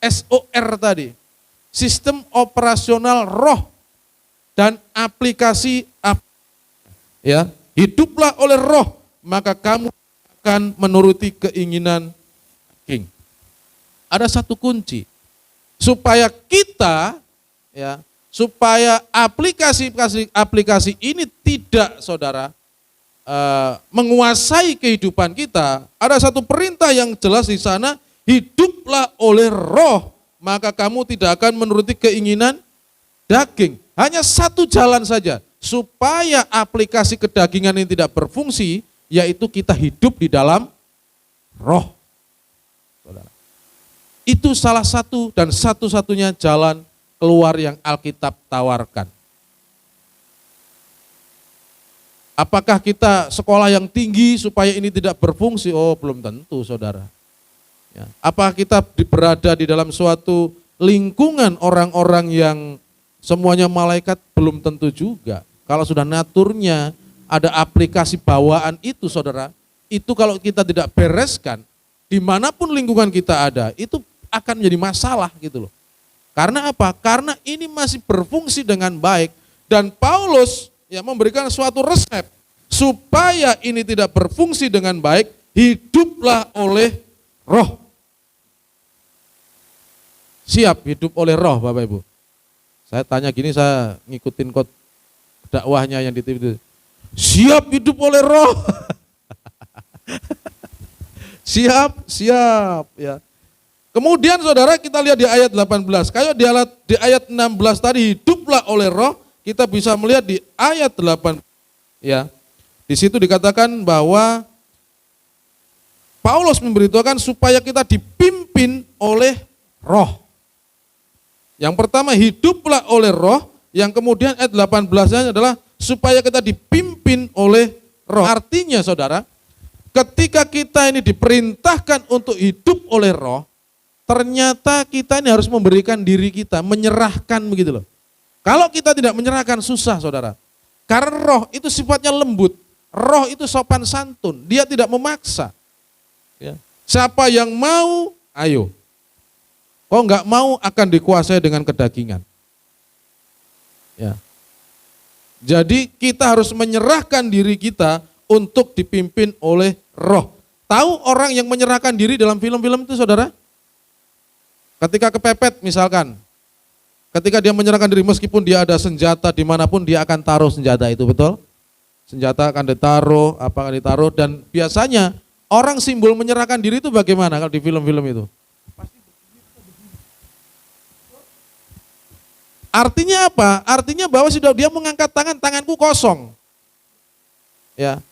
SOR tadi, sistem operasional roh dan aplikasi. Ya, hiduplah oleh roh, maka kamu akan menuruti keinginan king. Ada satu kunci supaya kita ya, supaya aplikasi ini tidak saudara menguasai kehidupan kita. Ada satu perintah yang jelas di sana, hiduplah oleh roh, maka kamu tidak akan menuruti keinginan daging. Hanya satu jalan saja supaya aplikasi kedagingan ini tidak berfungsi, yaitu kita hidup di dalam roh. Saudara. Itu salah satu dan satu-satunya jalan keluar yang Alkitab tawarkan. Apakah kita sekolah yang tinggi supaya ini tidak berfungsi? Oh, belum tentu saudara. Ya. Apakah kita berada di dalam suatu lingkungan orang-orang yang semuanya malaikat? Belum tentu juga. Kalau sudah naturnya ada aplikasi bawaan itu saudara, itu kalau kita tidak bereskan, dimanapun lingkungan kita ada, itu akan menjadi masalah gitu loh. Karena apa? Karena ini masih berfungsi dengan baik. Dan Paulus ya memberikan suatu resep supaya ini tidak berfungsi dengan baik, hiduplah oleh roh. Siap hidup oleh roh Bapak Ibu. Saya tanya gini, saya ngikutin dakwahnya yang di TV itu. Siap hidup oleh roh. Siap ya. Kemudian saudara kita lihat di ayat 18. Kayak di ayat 16 tadi hiduplah oleh roh, kita bisa melihat di ayat 8 ya. Di situ dikatakan bahwa Paulus memberitahukan supaya kita dipimpin oleh roh. Yang pertama hiduplah oleh roh, yang kemudian ayat 18-nya adalah supaya kita dipimpin oleh roh. Artinya saudara, ketika kita ini diperintahkan untuk hidup oleh roh, ternyata kita ini harus memberikan diri kita, menyerahkan begitu loh. Kalau kita tidak menyerahkan susah saudara. Karena roh itu sifatnya lembut, roh itu sopan santun, dia tidak memaksa. Ya. Siapa yang mau, ayo. Kok nggak mau akan dikuasai dengan kedagingan. Ya. Jadi kita harus menyerahkan diri kita untuk dipimpin oleh roh. Tahu orang yang menyerahkan diri dalam film-film itu saudara? Ketika kepepet misalkan, ketika dia menyerahkan diri meskipun dia ada senjata dimanapun dia akan taruh senjata itu, betul? Senjata akan ditaruh, apa akan ditaruh, dan biasanya orang simbol menyerahkan diri itu bagaimana kalau di film-film itu? Artinya apa? Artinya bahwa sudah dia mengangkat tangan, tanganku kosong. Ya.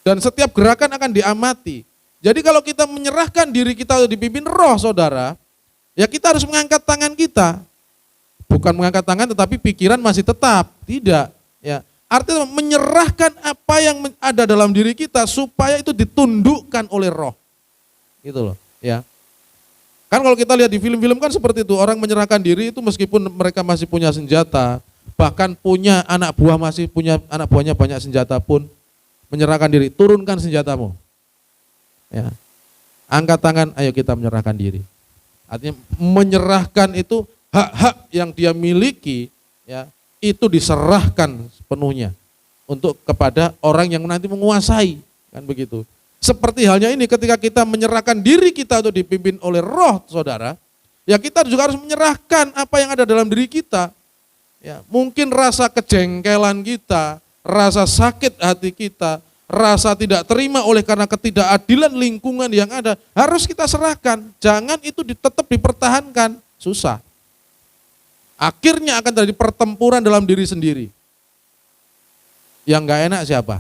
Dan setiap gerakan akan diamati. Jadi kalau kita menyerahkan diri kita dipimpin roh saudara, ya kita harus mengangkat tangan kita. Bukan mengangkat tangan tetapi pikiran masih tetap. Tidak. Ya. Artinya menyerahkan apa yang ada dalam diri kita supaya itu ditundukkan oleh roh. Gitu loh. Ya. Kan kalau kita lihat di film-film kan seperti itu. Orang menyerahkan diri itu meskipun mereka masih punya senjata. Bahkan punya anak buah, masih punya anak buahnya banyak senjata pun. Menyerahkan diri, turunkan senjatamu. Ya. Angkat tangan, ayo kita menyerahkan diri. Artinya menyerahkan itu hak-hak yang dia miliki, ya, itu diserahkan sepenuhnya untuk kepada orang yang nanti menguasai, kan begitu. Seperti halnya ini ketika kita menyerahkan diri kita untuk dipimpin oleh roh saudara, ya kita juga harus menyerahkan apa yang ada dalam diri kita. Ya, mungkin rasa kejengkelan kita, rasa sakit hati kita, rasa tidak terima oleh karena ketidakadilan lingkungan yang ada, harus kita serahkan. Jangan itu tetap dipertahankan, susah. Akhirnya akan terjadi pertempuran dalam diri sendiri. Yang gak enak siapa?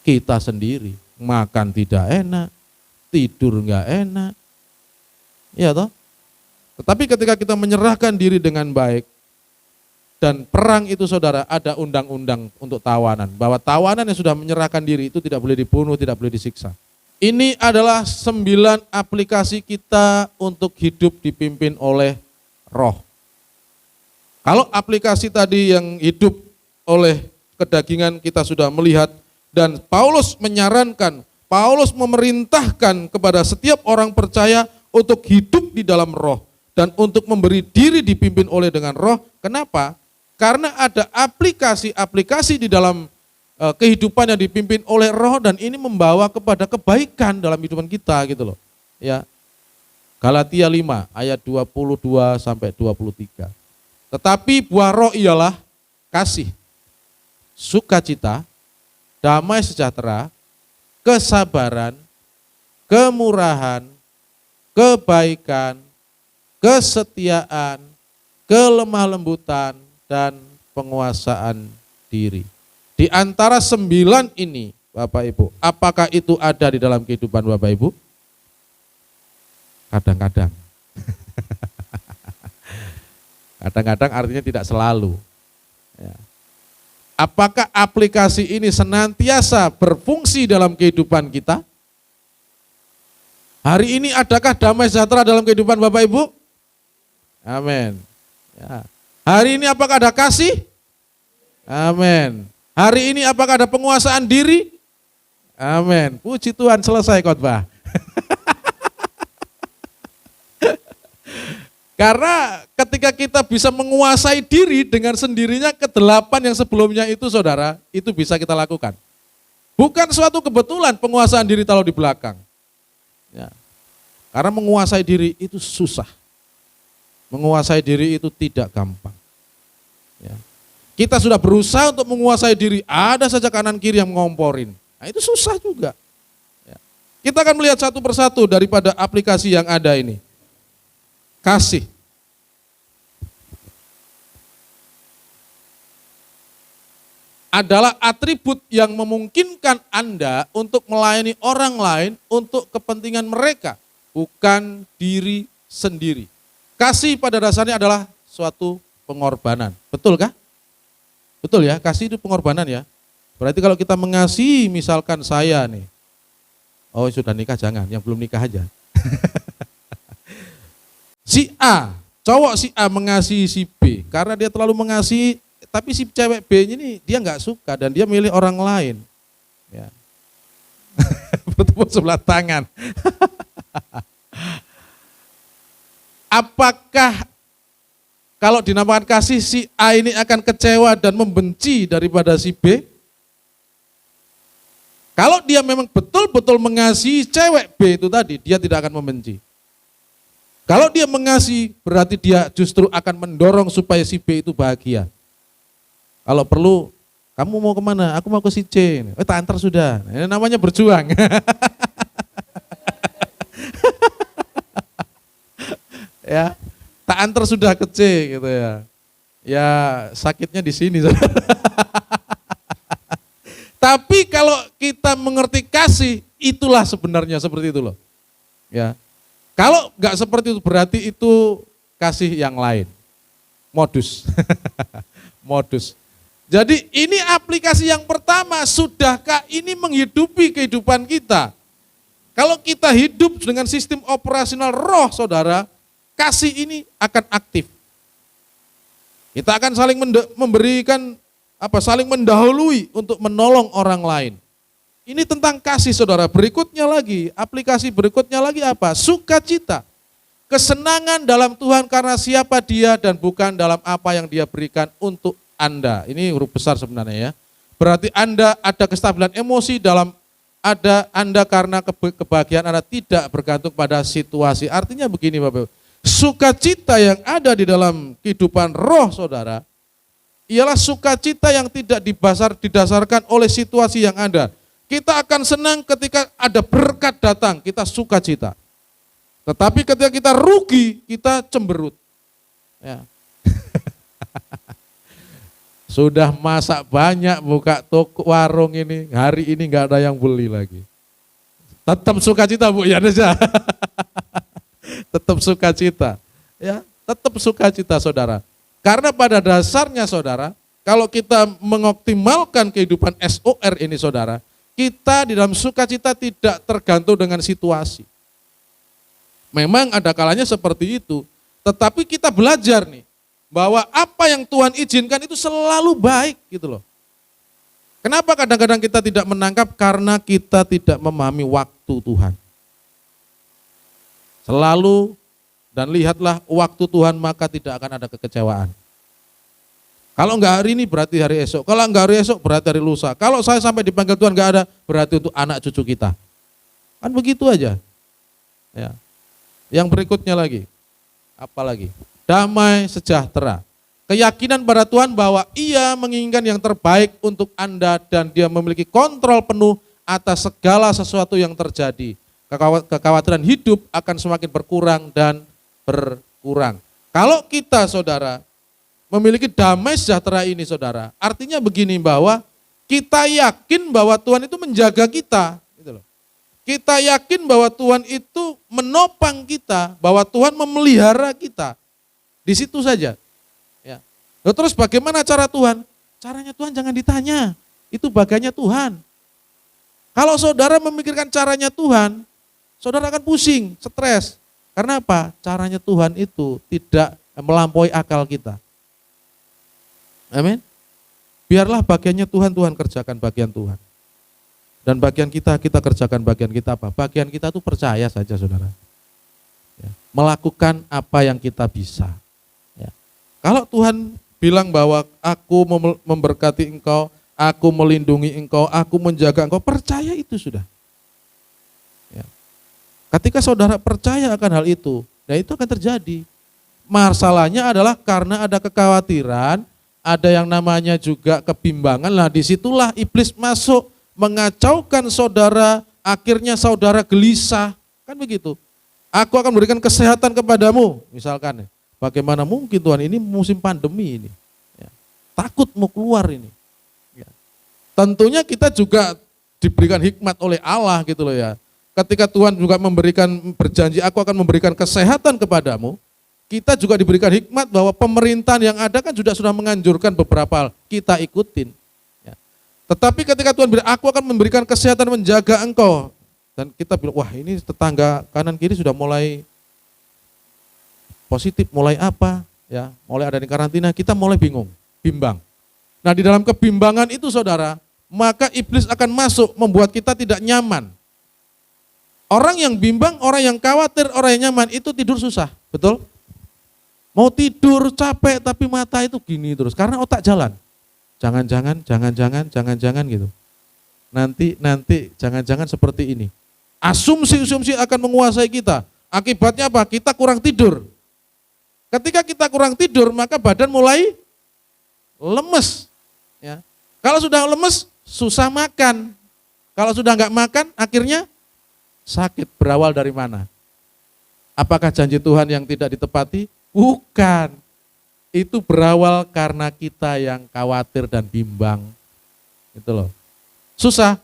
Kita sendiri. Makan tidak enak, tidur gak enak. Iya toh? Tetapi ketika kita menyerahkan diri dengan baik, dan perang itu saudara ada undang-undang untuk tawanan. Bahwa tawanan yang sudah menyerahkan diri itu tidak boleh dibunuh, tidak boleh disiksa. Ini adalah 9 aplikasi kita untuk hidup dipimpin oleh roh. Kalau aplikasi tadi yang hidup oleh kedagingan kita sudah melihat. Dan Paulus menyarankan, Paulus memerintahkan kepada setiap orang percaya untuk hidup di dalam roh. Dan untuk memberi diri dipimpin oleh dengan roh. Kenapa? Karena ada aplikasi-aplikasi di dalam kehidupan yang dipimpin oleh roh dan ini membawa kepada kebaikan dalam kehidupan kita gitu loh. Ya. Galatia 5 ayat 22 sampai 23. Tetapi buah roh ialah kasih, sukacita, damai sejahtera, kesabaran, kemurahan, kebaikan, kesetiaan, kelemah lembutan, dan penguasaan diri. Di antara 9 ini, Bapak Ibu, apakah itu ada di dalam kehidupan Bapak Ibu? Kadang-kadang. Kadang-kadang artinya tidak selalu. Ya. Apakah aplikasi ini senantiasa berfungsi dalam kehidupan kita? Hari ini adakah damai sejahtera dalam kehidupan Bapak Ibu? Amin. Ya. Hari ini apakah ada kasih? Amin. Hari ini apakah ada penguasaan diri? Amin. Puji Tuhan, selesai khotbah. Karena ketika kita bisa menguasai diri dengan sendirinya, ke-8 yang sebelumnya itu saudara, itu bisa kita lakukan. Bukan suatu kebetulan penguasaan diri taruh di belakang. Ya. Karena menguasai diri itu susah. Menguasai diri itu tidak gampang. Ya. Kita sudah berusaha untuk menguasai diri, ada saja kanan kiri yang ngomporin. Nah, itu susah juga. Ya. Kita akan melihat satu persatu daripada aplikasi yang ada ini. Kasih. Adalah atribut yang memungkinkan Anda untuk melayani orang lain untuk kepentingan mereka, bukan diri sendiri. Kasih pada dasarnya adalah suatu pengorbanan. Betul kah? Betul ya, kasih itu pengorbanan ya. Berarti kalau kita mengasihi misalkan saya nih, oh sudah nikah jangan, yang belum nikah aja. Si A, cowok si A mengasihi si B karena dia terlalu mengasihi, tapi si cewek B ini dia nggak suka dan dia milih orang lain. Ya. Bertepuk sebelah tangan. Apakah kalau dinamakan kasih, si A ini akan kecewa dan membenci daripada si B? Kalau dia memang betul-betul mengasihi cewek B itu tadi, dia tidak akan membenci. Kalau dia mengasihi, berarti dia justru akan mendorong supaya si B itu bahagia. Kalau perlu, kamu mau kemana? Aku mau ke si C. Tak antar sudah. Ini namanya berjuang. Ya, tak antar sudah ke C gitu ya. Ya sakitnya di sini. Tapi kalau kita mengerti kasih, itulah sebenarnya seperti itu loh. Ya, kalau nggak seperti itu berarti itu kasih yang lain, modus, modus. Jadi ini aplikasi yang pertama, sudahkah ini menghidupi kehidupan kita? Kalau kita hidup dengan sistem operasional roh saudara, kasih ini akan aktif. Kita akan saling memberikan saling mendahului untuk menolong orang lain. Ini tentang kasih saudara. Berikutnya lagi, aplikasi berikutnya lagi apa? Sukacita. Kesenangan dalam Tuhan karena siapa Dia dan bukan dalam apa yang Dia berikan untuk Anda. Ini huruf besar sebenarnya ya. Berarti Anda ada kestabilan emosi dalam Anda karena kebahagiaan Anda tidak bergantung pada situasi. Artinya begini Bapak Ibu. Sukacita yang ada di dalam kehidupan roh saudara, ialah sukacita yang tidak didasarkan oleh situasi yang ada. Kita akan senang ketika ada berkat datang, kita sukacita. Tetapi ketika kita rugi, kita cemberut. Ya. Sudah masak banyak, buka toko warung ini, hari ini nggak ada yang beli lagi. Tetap sukacita Bu, ya saja. Tetap sukacita, ya, tetap sukacita saudara. Karena pada dasarnya saudara, kalau kita mengoptimalkan kehidupan SOR ini saudara, kita di dalam sukacita tidak tergantung dengan situasi. Memang ada kalanya seperti itu, tetapi kita belajar nih, bahwa apa yang Tuhan izinkan itu selalu baik gitu loh. Kenapa kadang-kadang kita tidak menangkap? Karena kita tidak memahami waktu Tuhan. Selalu dan lihatlah waktu Tuhan maka tidak akan ada kekecewaan. Kalau enggak hari ini berarti hari esok. Kalau enggak hari esok berarti hari lusa. Kalau saya sampai dipanggil Tuhan enggak ada berarti untuk anak cucu kita. Kan begitu aja. Ya. Yang berikutnya lagi. Apa lagi? Damai sejahtera. Keyakinan pada Tuhan bahwa Ia menginginkan yang terbaik untuk Anda dan Dia memiliki kontrol penuh atas segala sesuatu yang terjadi. Kekhawatiran hidup akan semakin berkurang dan berkurang. Kalau kita saudara memiliki damai sejahtera ini saudara, artinya begini bahwa kita yakin bahwa Tuhan itu menjaga kita. Gitu loh. Kita yakin bahwa Tuhan itu menopang kita, bahwa Tuhan memelihara kita. Di situ saja. Ya. Lalu terus bagaimana cara Tuhan? Caranya Tuhan jangan ditanya, itu bagiannya Tuhan. Kalau saudara memikirkan caranya Tuhan, saudara akan pusing, stres. Karena apa? Caranya Tuhan itu tidak melampaui akal kita. Amin. Biarlah bagiannya Tuhan, Tuhan kerjakan bagian Tuhan. Dan bagian kita kerjakan bagian kita apa? Bagian kita itu percaya saja saudara. Ya. Melakukan apa yang kita bisa. Ya. Kalau Tuhan bilang bahwa aku memberkati engkau, aku melindungi engkau, aku menjaga engkau, percaya itu sudah. Ketika saudara percaya akan hal itu, nah itu akan terjadi. Masalahnya adalah karena ada kekhawatiran, ada yang namanya juga kebimbangan. Nah disitulah iblis masuk mengacaukan saudara, akhirnya saudara gelisah. Kan begitu. Aku akan memberikan kesehatan kepadamu. Misalkan, bagaimana mungkin Tuhan ini musim pandemi ini. Ya. Takut mau keluar ini. Ya. Tentunya kita juga diberikan hikmat oleh Allah gitu loh ya. Ketika Tuhan juga berjanji aku akan memberikan kesehatan kepadamu, kita juga diberikan hikmat bahwa pemerintahan yang ada kan sudah menganjurkan beberapa hal, kita ikutin. Ya. Tetapi ketika Tuhan bilang aku akan memberikan kesehatan menjaga engkau, dan kita bilang wah ini tetangga kanan kiri sudah mulai positif, mulai apa, ya, mulai ada di karantina, kita mulai bingung, bimbang. Nah, di dalam kebimbangan itu saudara, maka iblis akan masuk membuat kita tidak nyaman. Orang yang bimbang, orang yang khawatir, orang yang nyaman itu tidur susah, betul? Mau tidur capek tapi mata itu gini terus karena otak jalan. Jangan-jangan gitu. Nanti jangan-jangan seperti ini. Asumsi-asumsi akan menguasai kita. Akibatnya apa? Kita kurang tidur. Ketika kita kurang tidur, maka badan mulai lemes. Ya. Kalau sudah lemes, susah makan. Kalau sudah nggak makan, akhirnya sakit. Berawal dari mana? Apakah janji Tuhan yang tidak ditepati? Bukan. Itu berawal karena kita yang khawatir dan bimbang. Itu loh. Susah.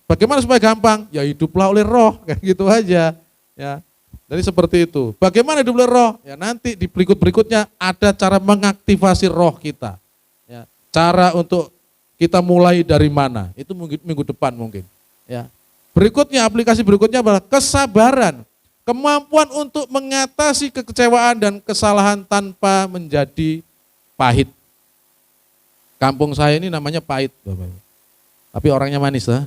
Bagaimana supaya gampang? Ya hiduplah oleh roh, kayak gitu aja. Ya. Jadi seperti itu. Bagaimana hidup oleh roh? Ya nanti di berikut-berikutnya ada cara mengaktifasi roh kita. Ya. Cara untuk kita mulai dari mana? Itu minggu depan mungkin. Ya. Berikutnya, aplikasi berikutnya adalah kesabaran. Kemampuan untuk mengatasi kekecewaan dan kesalahan tanpa menjadi pahit. Kampung saya ini namanya pahit, Bapak. Tapi orangnya manis lah.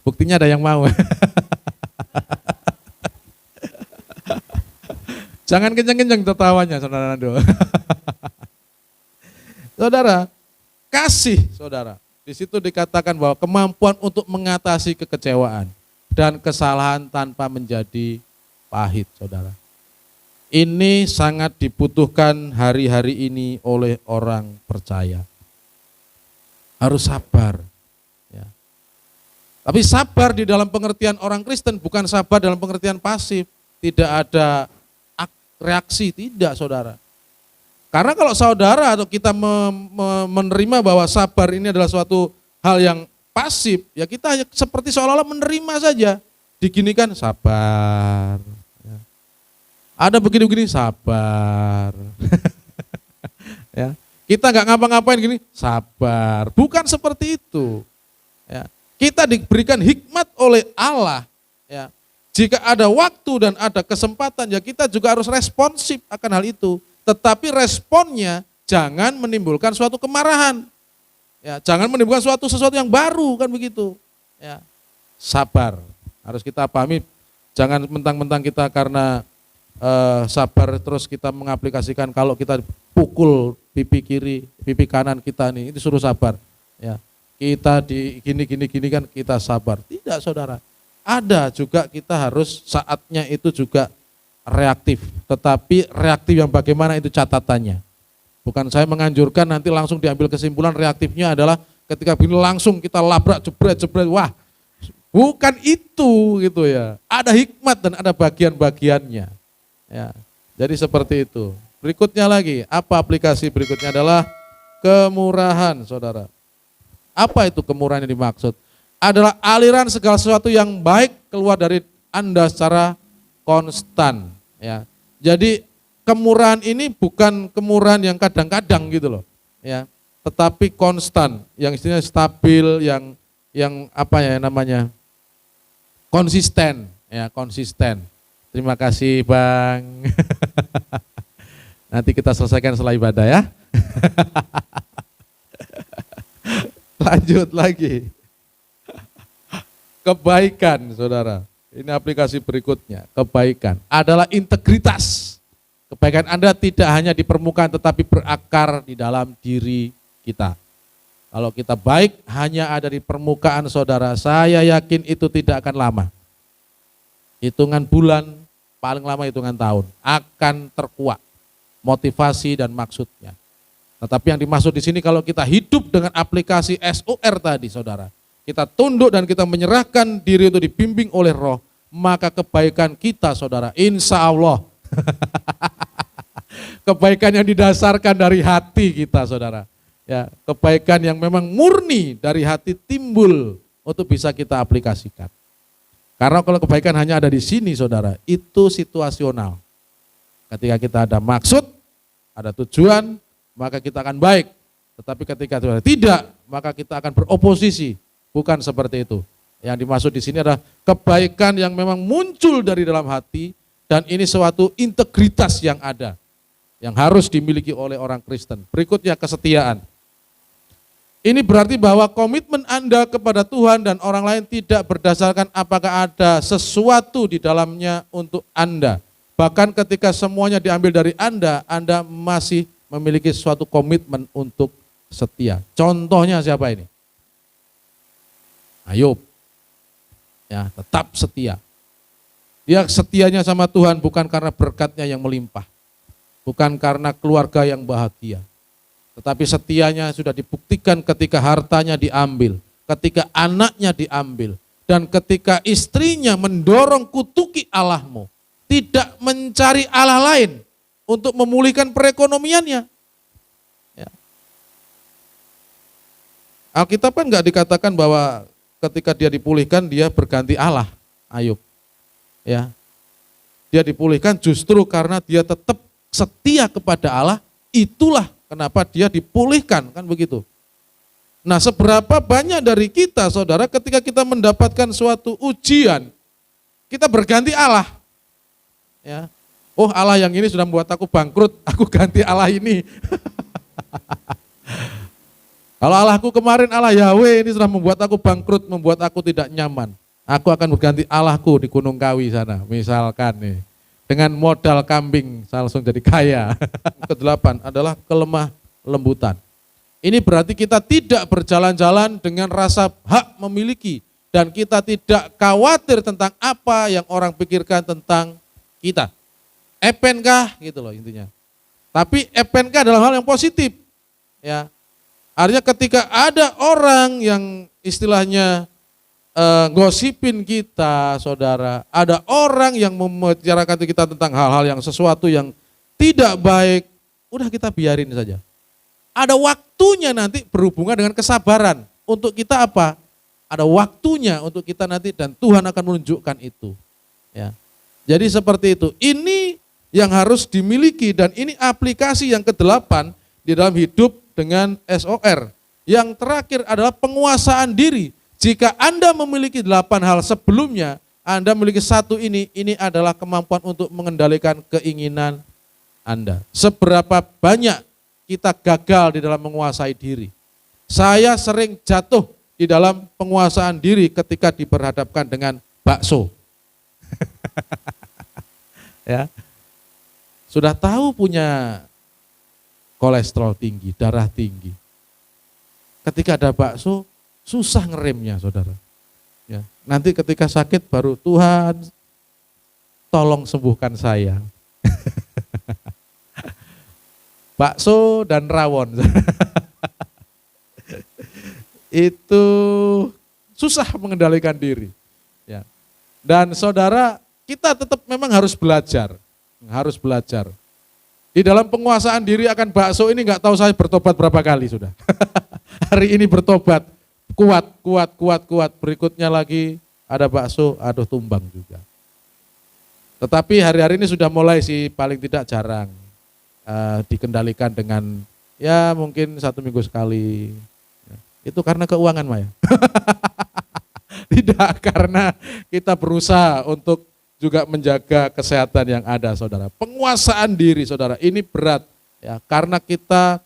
Buktinya ada yang mau. Jangan kenceng-kenceng tertawanya, saudara Nando. Saudara, kasih saudara. Di situ dikatakan bahwa kemampuan untuk mengatasi kekecewaan dan kesalahan tanpa menjadi pahit, saudara. Ini sangat dibutuhkan hari-hari ini oleh orang percaya. Harus sabar. Ya. Tapi sabar di dalam pengertian orang Kristen bukan sabar dalam pengertian pasif. Tidak ada reaksi, tidak saudara. Karena kalau saudara atau kita menerima bahwa sabar ini adalah suatu hal yang pasif, ya kita hanya seperti seolah-olah menerima saja. Diginikan sabar. Ya. Ada begini-begini sabar. Ya. Kita nggak ngapa-ngapain gini sabar. Bukan seperti itu. Ya. Kita diberikan hikmat oleh Allah. Ya. Jika ada waktu dan ada kesempatan, ya kita juga harus responsif akan hal itu. Tetapi responnya jangan menimbulkan suatu kemarahan. Ya, jangan menimbulkan sesuatu yang baru, kan begitu. Ya. Sabar. Harus kita pahami, jangan mentang-mentang kita karena sabar terus kita mengaplikasikan kalau kita pukul pipi kiri, pipi kanan kita nih, itu suruh sabar. Ya. Kita di gini kan kita sabar. Tidak, saudara. Ada juga kita harus saatnya itu juga reaktif. Tetapi reaktif yang bagaimana itu catatannya. Bukan saya menganjurkan nanti langsung diambil kesimpulan reaktifnya adalah ketika begini langsung kita labrak jebret. Wah, bukan itu gitu ya. Ada hikmat dan ada bagian-bagiannya. Ya, jadi seperti itu. Berikutnya lagi, apa aplikasi berikutnya adalah kemurahan, saudara. Apa itu kemurahan yang dimaksud? Adalah aliran segala sesuatu yang baik keluar dari Anda secara konstan. Ya. Jadi kemurahan ini bukan kemurahan yang kadang-kadang gitu loh. Ya. Tetapi konstan, yang istilahnya stabil, yang apa ya namanya? Konsisten, ya konsisten. Terima kasih Bang. Nanti kita selesaikan setelah ibadah ya. Lanjut lagi. Kebaikan, saudara. Ini aplikasi berikutnya. Kebaikan adalah integritas. Kebaikan Anda tidak hanya di permukaan tetapi berakar di dalam diri kita. Kalau kita baik hanya ada di permukaan, saudara, saya yakin itu tidak akan lama. Hitungan bulan, paling lama hitungan tahun, akan terkuak motivasi dan maksudnya. Tetapi yang dimaksud di sini kalau kita hidup dengan aplikasi SOR tadi, saudara, kita tunduk dan kita menyerahkan diri untuk dibimbing oleh roh, maka kebaikan kita, saudara, insya Allah, kebaikan yang didasarkan dari hati kita, saudara. Ya, kebaikan yang memang murni dari hati timbul untuk bisa kita aplikasikan. Karena kalau kebaikan hanya ada di sini, saudara, itu situasional. Ketika kita ada maksud, ada tujuan, maka kita akan baik. Tetapi ketika tidak, maka kita akan beroposisi. Bukan seperti itu. Yang dimaksud di sini adalah kebaikan yang memang muncul dari dalam hati Dan ini suatu integritas yang ada, yang harus dimiliki oleh orang Kristen. Berikutnya kesetiaan. Ini berarti bahwa komitmen Anda kepada Tuhan dan orang lain tidak berdasarkan apakah ada sesuatu di dalamnya untuk Anda. Bahkan ketika semuanya diambil dari Anda masih memiliki suatu komitmen untuk setia. Contohnya siapa ini? Ayub. Ya, tetap setia. Dia setianya sama Tuhan bukan karena berkatnya yang melimpah. Bukan karena keluarga yang bahagia. Tetapi setianya sudah dibuktikan ketika hartanya diambil, ketika anaknya diambil, dan ketika istrinya mendorong kutuki Allahmu, tidak mencari Allah lain untuk memulihkan perekonomiannya. Ya. Alkitab kan nggak dikatakan bahwa ketika dia dipulihkan dia berganti Allah, Ayub. Ya, dia dipulihkan justru karena dia tetap setia kepada Allah, itulah kenapa dia dipulihkan, kan begitu. Nah, seberapa banyak dari kita, saudara, ketika kita mendapatkan suatu ujian, kita berganti Allah. Ya. Oh, Allah yang ini sudah membuat aku bangkrut, aku ganti Allah ini. Kalau Allahku kemarin Allah Yahweh ini sudah membuat aku bangkrut, membuat aku tidak nyaman. Aku akan berganti Allahku di Gunung Kawi sana, misalkan nih. Dengan modal kambing, saya langsung jadi kaya. Kedelapan adalah kelemah lembutan. Ini berarti kita tidak berjalan-jalan dengan rasa hak memiliki. Dan kita tidak khawatir tentang apa yang orang pikirkan tentang kita. Epenkah gitu loh intinya. Tapi epenkah dalam hal yang positif. Ya. Artinya ketika ada orang yang istilahnya gosipin kita, saudara. Ada orang yang membicarakan kita tentang hal-hal yang sesuatu yang tidak baik. Udah kita biarin saja. Ada waktunya nanti berhubungan dengan kesabaran. Untuk kita apa? Ada waktunya untuk kita nanti dan Tuhan akan menunjukkan itu. Ya. Jadi seperti itu. Ini yang harus dimiliki dan ini aplikasi yang ke-8 di dalam hidup dengan SOR. Yang terakhir adalah penguasaan diri. Jika Anda memiliki 8 hal sebelumnya, Anda memiliki satu ini adalah kemampuan untuk mengendalikan keinginan Anda. Seberapa banyak kita gagal di dalam menguasai diri. Saya sering jatuh di dalam penguasaan diri ketika diperhadapkan dengan bakso. Ya. Sudah tahu punya kolesterol tinggi, darah tinggi. Ketika ada bakso, susah ngeremnya, saudara. Ya, nanti ketika sakit baru Tuhan tolong sembuhkan saya. Bakso dan rawon. Itu susah mengendalikan diri. Ya. Dan saudara, kita tetap memang harus belajar. Harus belajar. Di dalam penguasaan diri akan bakso ini nggak tahu saya bertobat berapa kali sudah. Hari ini bertobat. Kuat. Berikutnya lagi ada bakso, aduh tumbang juga. Tetapi hari-hari ini sudah mulai sih paling tidak jarang dikendalikan dengan ya mungkin 1 minggu sekali. Itu karena keuangan Maya. Tidak karena kita berusaha untuk juga menjaga kesehatan yang ada saudara. Penguasaan diri saudara ini berat ya karena kita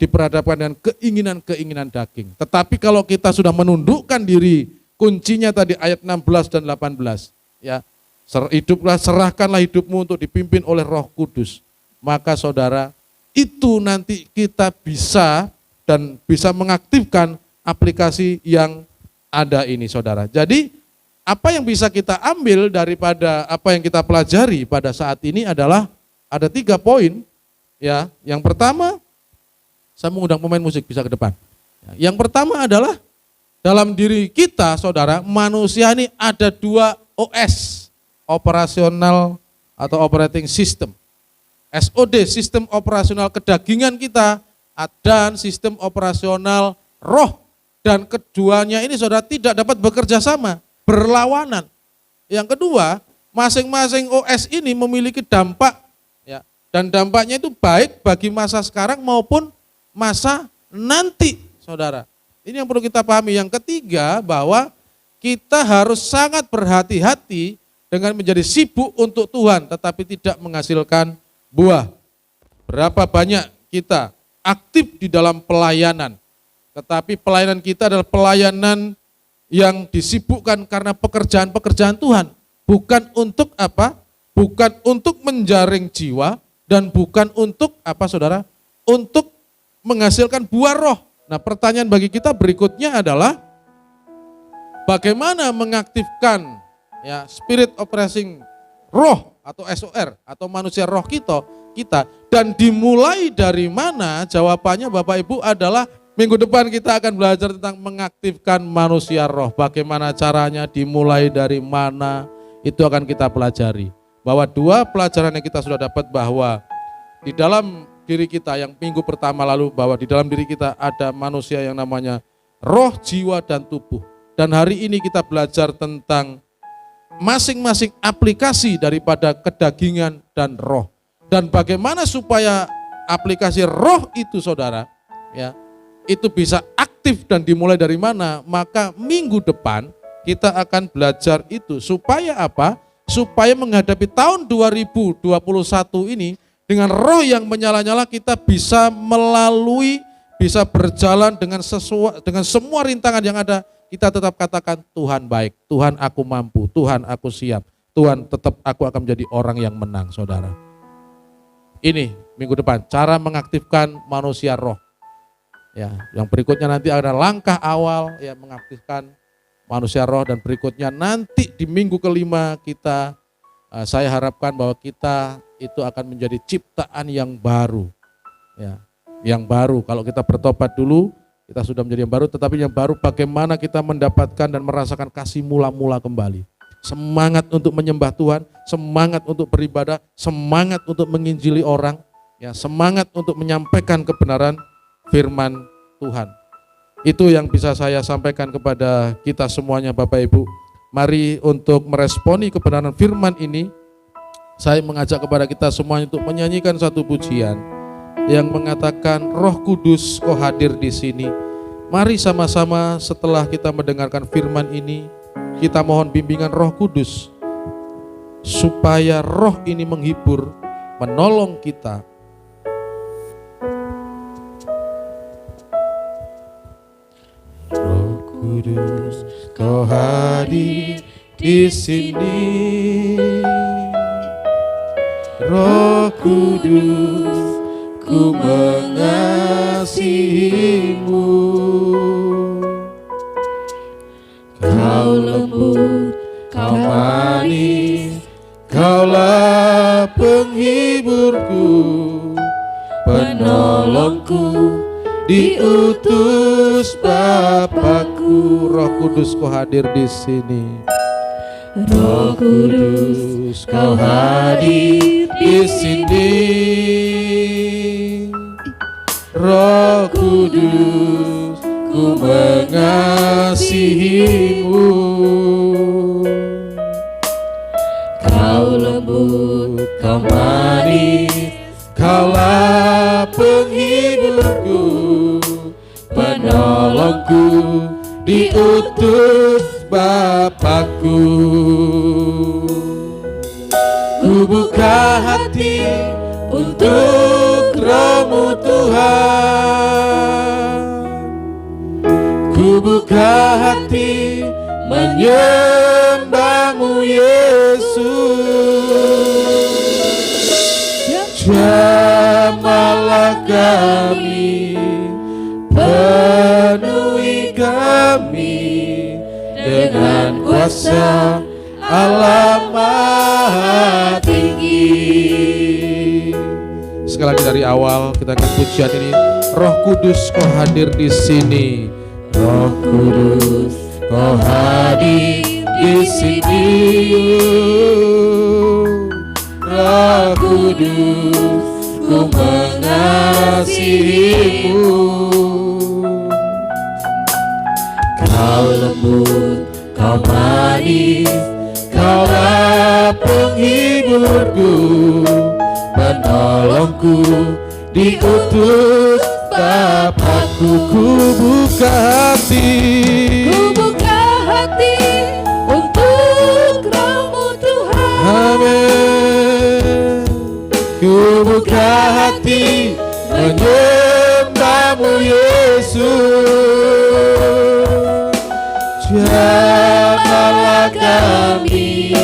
diperhadapkan dengan keinginan-keinginan daging. Tetapi kalau kita sudah menundukkan diri, kuncinya tadi ayat 16 dan 18, ya, serahkanlah hidupmu untuk dipimpin oleh Roh Kudus. Maka saudara, itu nanti kita bisa dan bisa mengaktifkan aplikasi yang ada ini saudara. Jadi, apa yang bisa kita ambil daripada apa yang kita pelajari pada saat ini adalah ada 3 poin. Ya, yang pertama, saya mengundang pemain musik bisa ke depan. Yang pertama adalah dalam diri kita, saudara, manusia ini ada 2 OS, operasional atau operating system. SOD, sistem operasional kedagingan kita, dan sistem operasional roh. Dan keduanya ini, saudara, tidak dapat bekerja sama, berlawanan. Yang kedua, masing-masing OS ini memiliki dampak, ya, dan dampaknya itu baik bagi masa sekarang maupun masa nanti, saudara. Ini yang perlu kita pahami. Yang ketiga, bahwa kita harus sangat berhati-hati dengan menjadi sibuk untuk Tuhan tetapi tidak menghasilkan buah. Berapa banyak kita aktif di dalam pelayanan, tetapi pelayanan kita adalah pelayanan yang disibukkan karena pekerjaan-pekerjaan Tuhan. Bukan untuk apa? Bukan untuk menjaring jiwa dan bukan untuk apa saudara? Untuk menghasilkan buah roh. Nah pertanyaan bagi kita berikutnya adalah bagaimana mengaktifkan ya spirit operating roh atau SOR atau manusia roh kita dan dimulai dari mana? Jawabannya Bapak Ibu adalah minggu depan kita akan belajar tentang mengaktifkan manusia roh. Bagaimana caranya, dimulai dari mana, itu akan kita pelajari. Bahwa dua pelajaran yang kita sudah dapat bahwa di dalam diri kita yang minggu pertama lalu bahwa di dalam diri kita ada manusia yang namanya roh, jiwa, dan tubuh. Dan hari ini kita belajar tentang masing-masing aplikasi daripada kedagingan dan roh. Dan bagaimana supaya aplikasi roh itu saudara ya itu bisa aktif dan dimulai dari mana? Maka minggu depan kita akan belajar itu supaya apa? Supaya menghadapi tahun 2021 ini dengan roh yang menyala-nyala kita bisa melalui, bisa berjalan dengan semua rintangan yang ada. Kita tetap katakan Tuhan baik, Tuhan aku mampu, Tuhan aku siap, Tuhan tetap aku akan menjadi orang yang menang saudara. Ini minggu depan cara mengaktifkan manusia roh. Ya, yang berikutnya nanti ada langkah awal ya mengaktifkan manusia roh dan berikutnya nanti di minggu kelima kita saya harapkan bahwa kita itu akan menjadi ciptaan yang baru. Ya, yang baru kalau kita bertobat dulu kita sudah menjadi yang baru, tetapi yang baru bagaimana kita mendapatkan dan merasakan kasih mula-mula kembali. Semangat untuk menyembah Tuhan, semangat untuk beribadah, semangat untuk menginjili orang, ya, semangat untuk menyampaikan kebenaran firman Tuhan. Itu yang bisa saya sampaikan kepada kita semuanya Bapak Ibu. Mari untuk meresponi kebenaran firman ini, saya mengajak kepada kita semuanya untuk menyanyikan satu pujian yang mengatakan Roh Kudus kau hadir di sini. Mari sama-sama setelah kita mendengarkan firman ini, kita mohon bimbingan Roh Kudus supaya roh ini menghibur, menolong kita. Roh Kudus kau hadir di sini. Roh Kudus ku mengasihimu. Kau lembut, kau manis, kaulah penghiburku, penolongku, diutus Bapakku. Roh Kudus kau hadir di sini. Roh Kudus kau hadir di sini. Roh Kudus ku mengasihimu. Kau lembut, kau manis, kaulah penghiburku, penolongku, diutus Bapakku. Ku buka hati untuk Roh-Mu Tuhan. Ku buka hati menyembah-Mu Yesus. Jamahlah kami, penuhi kami dengan kuasa Allah Maha Tinggi. Sekali lagi dari awal kita akan pujian ini. Roh Kudus kau hadir di sini. Roh Kudus kau hadir di sini. Roh Kudus ku mengasihimu. Kau lembut, kau manis, kaulah penghiburku, penolongku, diutus Bapakku. Ku buka hati, Ku buka hati untuk Roh-Mu Tuhan. Kubuka hati menyembahmu Yesus. Jamahlah kami,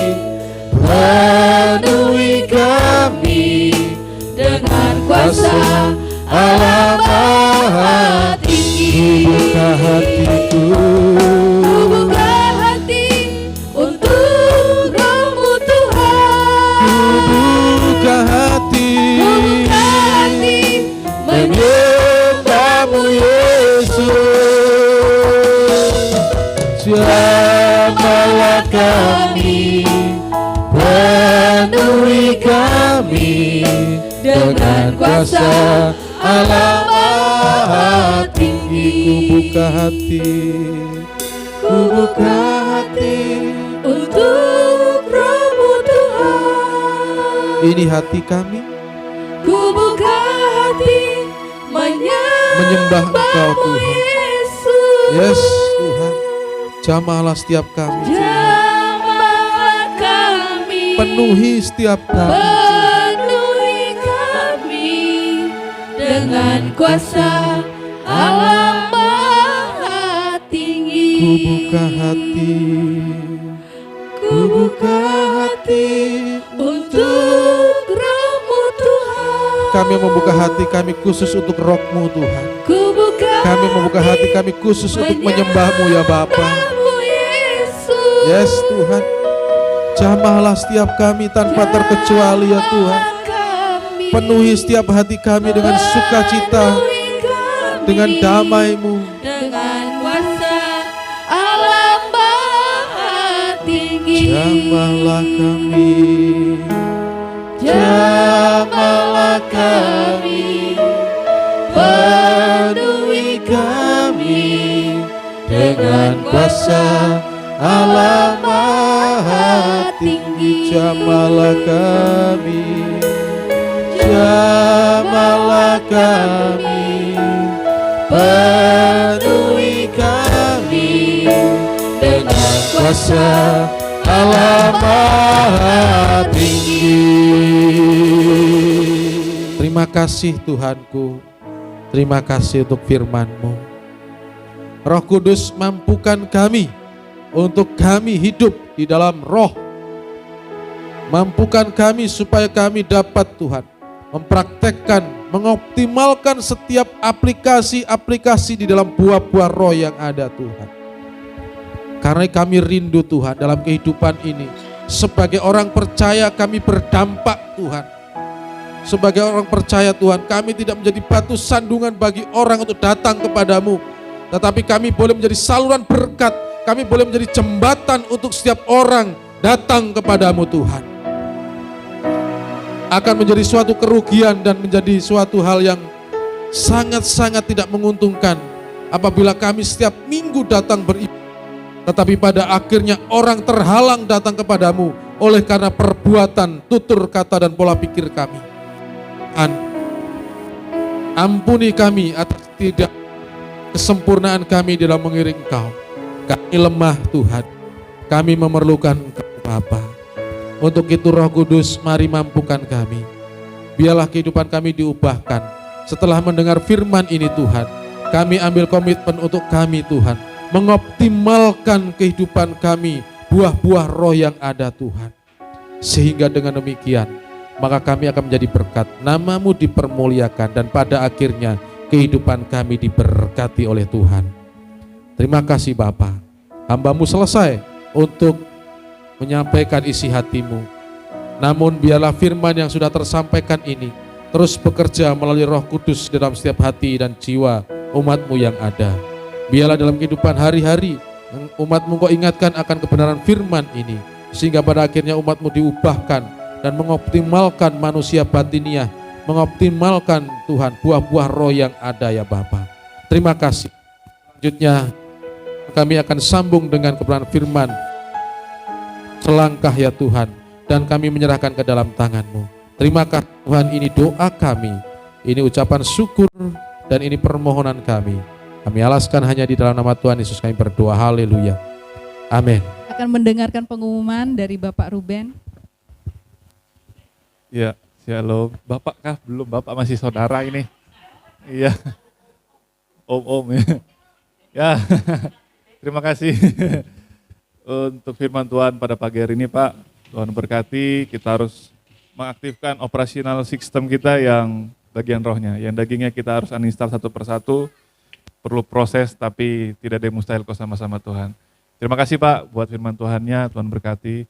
penuhi kami dengan kuasa Allah Maha Tinggi. Kubuka hatiku, Kubuka hati untuk Roh-Mu Tuhan. kubuka hati, Kubuka hati menyembahmu Yesus. Jamahlah kami, penuhi kami dengan kuasa Allah Maha Tinggi. Kubuka hati, kubuka hati untuk Roh-Mu Tuhan. ini hati kami Kubuka hati menyembah Engkau Tuhan. Yesus. Yes Tuhan, jamahlah setiap kami, Jamahlah kami, penuhi setiap kami. penuhi kami dengan kuasa Allah Maha Tinggi. Kubuka hati, kubuka hati. Untuk Roh-Mu Tuhan. Kami membuka hati kami khusus untuk Roh-Mu Tuhan. Kubuka Kami membuka hati kami khusus untuk menyembah-Mu ya Bapa. menyembah-Mu, Yesus. Yes Tuhan, jamahlah setiap kami tanpa terkecuali ya Tuhan. Kami, Penuhi setiap hati kami dengan sukacita, penuhi kami dengan damai-Mu. dengan kuasa Allah Maha Tinggi. Jamahlah kami, jamahlah kami, penuhi kami dengan kuasa Allah Maha Tinggi. Jamahlah kami, jamahlah kami, penuhi kami dengan kuasa Allah Maha Tinggi. Terima kasih Tuhanku, terima kasih untuk firman-Mu. Roh Kudus, mampukan kami untuk kami hidup di dalam roh. Mampukan kami supaya kami dapat Tuhan mempraktekkan, mengoptimalkan setiap aplikasi-aplikasi di dalam buah-buah roh yang ada Tuhan. Karena kami rindu Tuhan dalam kehidupan ini. Sebagai orang percaya kami berdampak Tuhan. Sebagai orang percaya Tuhan, kami tidak menjadi batu sandungan bagi orang untuk datang kepadamu. Tetapi kami boleh menjadi saluran berkat. Kami boleh menjadi jembatan untuk setiap orang datang kepadamu Tuhan. Akan menjadi suatu kerugian dan menjadi suatu hal yang sangat-sangat tidak menguntungkan apabila kami setiap minggu datang beribadah, tetapi pada akhirnya orang terhalang datang kepadamu oleh karena perbuatan, tutur kata dan pola pikir kami. Ampuni kami atas tidak kesempurnaan kami dalam mengiring Engkau. Kami lemah Tuhan, kami memerlukan Engkau Bapa. Untuk itu Roh Kudus, mari mampukan kami. Biarlah kehidupan kami diubahkan. Setelah mendengar firman ini Tuhan, kami ambil komitmen untuk kami Tuhan, mengoptimalkan kehidupan kami, buah-buah roh yang ada Tuhan. Sehingga dengan demikian, maka kami akan menjadi berkat, nama-Mu dipermuliakan, dan pada akhirnya kehidupan kami diberkati oleh Tuhan. Terima kasih Bapa, hamba-Mu selesai untuk menyampaikan isi hati-Mu. Namun biarlah firman yang sudah tersampaikan ini terus bekerja melalui Roh Kudus dalam setiap hati dan jiwa umat-Mu yang ada. Biarlah dalam kehidupan hari-hari umat-Mu Kau ingatkan akan kebenaran firman ini, sehingga pada akhirnya umat-Mu diubahkan dan mengoptimalkan manusia batiniah, mengoptimalkan Tuhan buah-buah roh yang ada ya Bapa. Terima kasih. Selanjutnya kami akan sambung dengan kebenaran firman selangkah ya Tuhan, dan kami menyerahkan ke dalam tangan-Mu. Terima kasih Tuhan, ini doa kami, ini ucapan syukur, dan ini permohonan kami. Kami alaskan hanya di dalam nama Tuhan Yesus kami berdoa, haleluya, amin. Akan mendengarkan pengumuman dari Bapak Ruben. Ya, Shalom. Bapak kah? Belum, Bapak masih saudara ini. Iya. Om ya. Ya. Terima kasih untuk firman Tuhan pada pagi hari ini, Pak. Tuhan berkati, kita harus mengaktifkan operasional sistem kita yang bagian rohnya. Yang dagingnya kita harus uninstall satu persatu. Perlu proses tapi tidak ada yang mustahil kok sama-sama Tuhan. Terima kasih Pak buat firman Tuhannya, Tuhan berkati.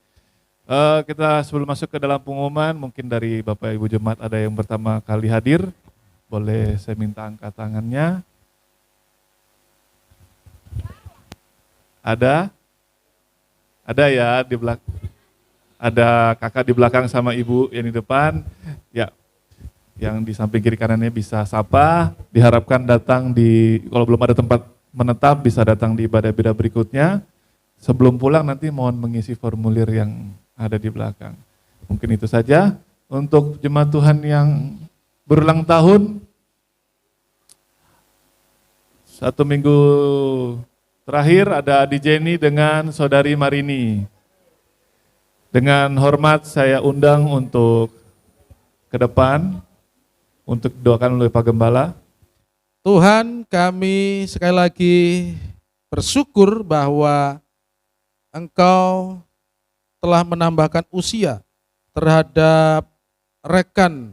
Kita sebelum masuk ke dalam pengumuman, mungkin dari Bapak Ibu Jemaat ada yang pertama kali hadir, boleh saya minta angkat tangannya. Ada? Ada ya di belakang. Ada kakak di belakang sama ibu yang di depan. Ya, yang di samping kiri kanannya bisa sapa. Diharapkan datang kalau belum ada tempat menetap bisa datang di ibadah-ibadah berikutnya. Sebelum pulang nanti mohon mengisi formulir yang ada di belakang. Mungkin itu saja. Untuk jemaat Tuhan yang berulang tahun, 1 minggu terakhir ada Adi Jenny dengan Saudari Marini. Dengan hormat saya undang untuk ke depan, untuk doakan oleh Pak Gembala. Tuhan, kami sekali lagi bersyukur bahwa Engkau telah menambahkan usia terhadap rekan,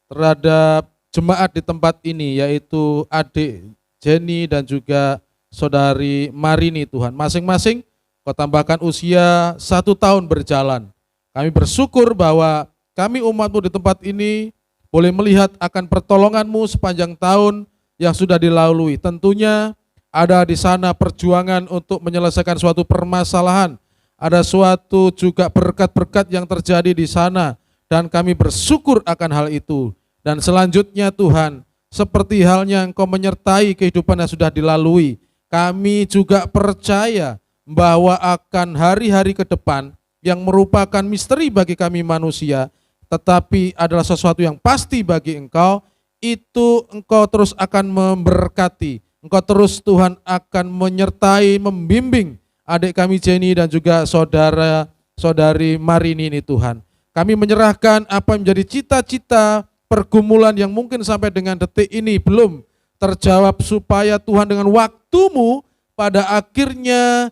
terhadap jemaat di tempat ini, yaitu adik Jenny dan juga Saudari Marini Tuhan. Masing-masing Kau tambahkan usia 1 tahun berjalan. Kami bersyukur bahwa kami umat-Mu di tempat ini boleh melihat akan pertolongan-Mu sepanjang tahun yang sudah dilalui. Tentunya ada di sana perjuangan untuk menyelesaikan suatu permasalahan. Ada suatu juga berkat-berkat yang terjadi di sana dan kami bersyukur akan hal itu. Dan selanjutnya Tuhan, seperti halnya Engkau menyertai kehidupan yang sudah dilalui, kami juga percaya bahwa akan hari-hari ke depan yang merupakan misteri bagi kami manusia, tetapi adalah sesuatu yang pasti bagi Engkau, itu Engkau terus akan memberkati, Engkau terus Tuhan akan menyertai, membimbing adik kami Jenny dan juga saudari Marini ini Tuhan. Kami menyerahkan apa yang menjadi cita-cita pergumulan yang mungkin sampai dengan detik ini belum terjawab, supaya Tuhan dengan waktu-Mu pada akhirnya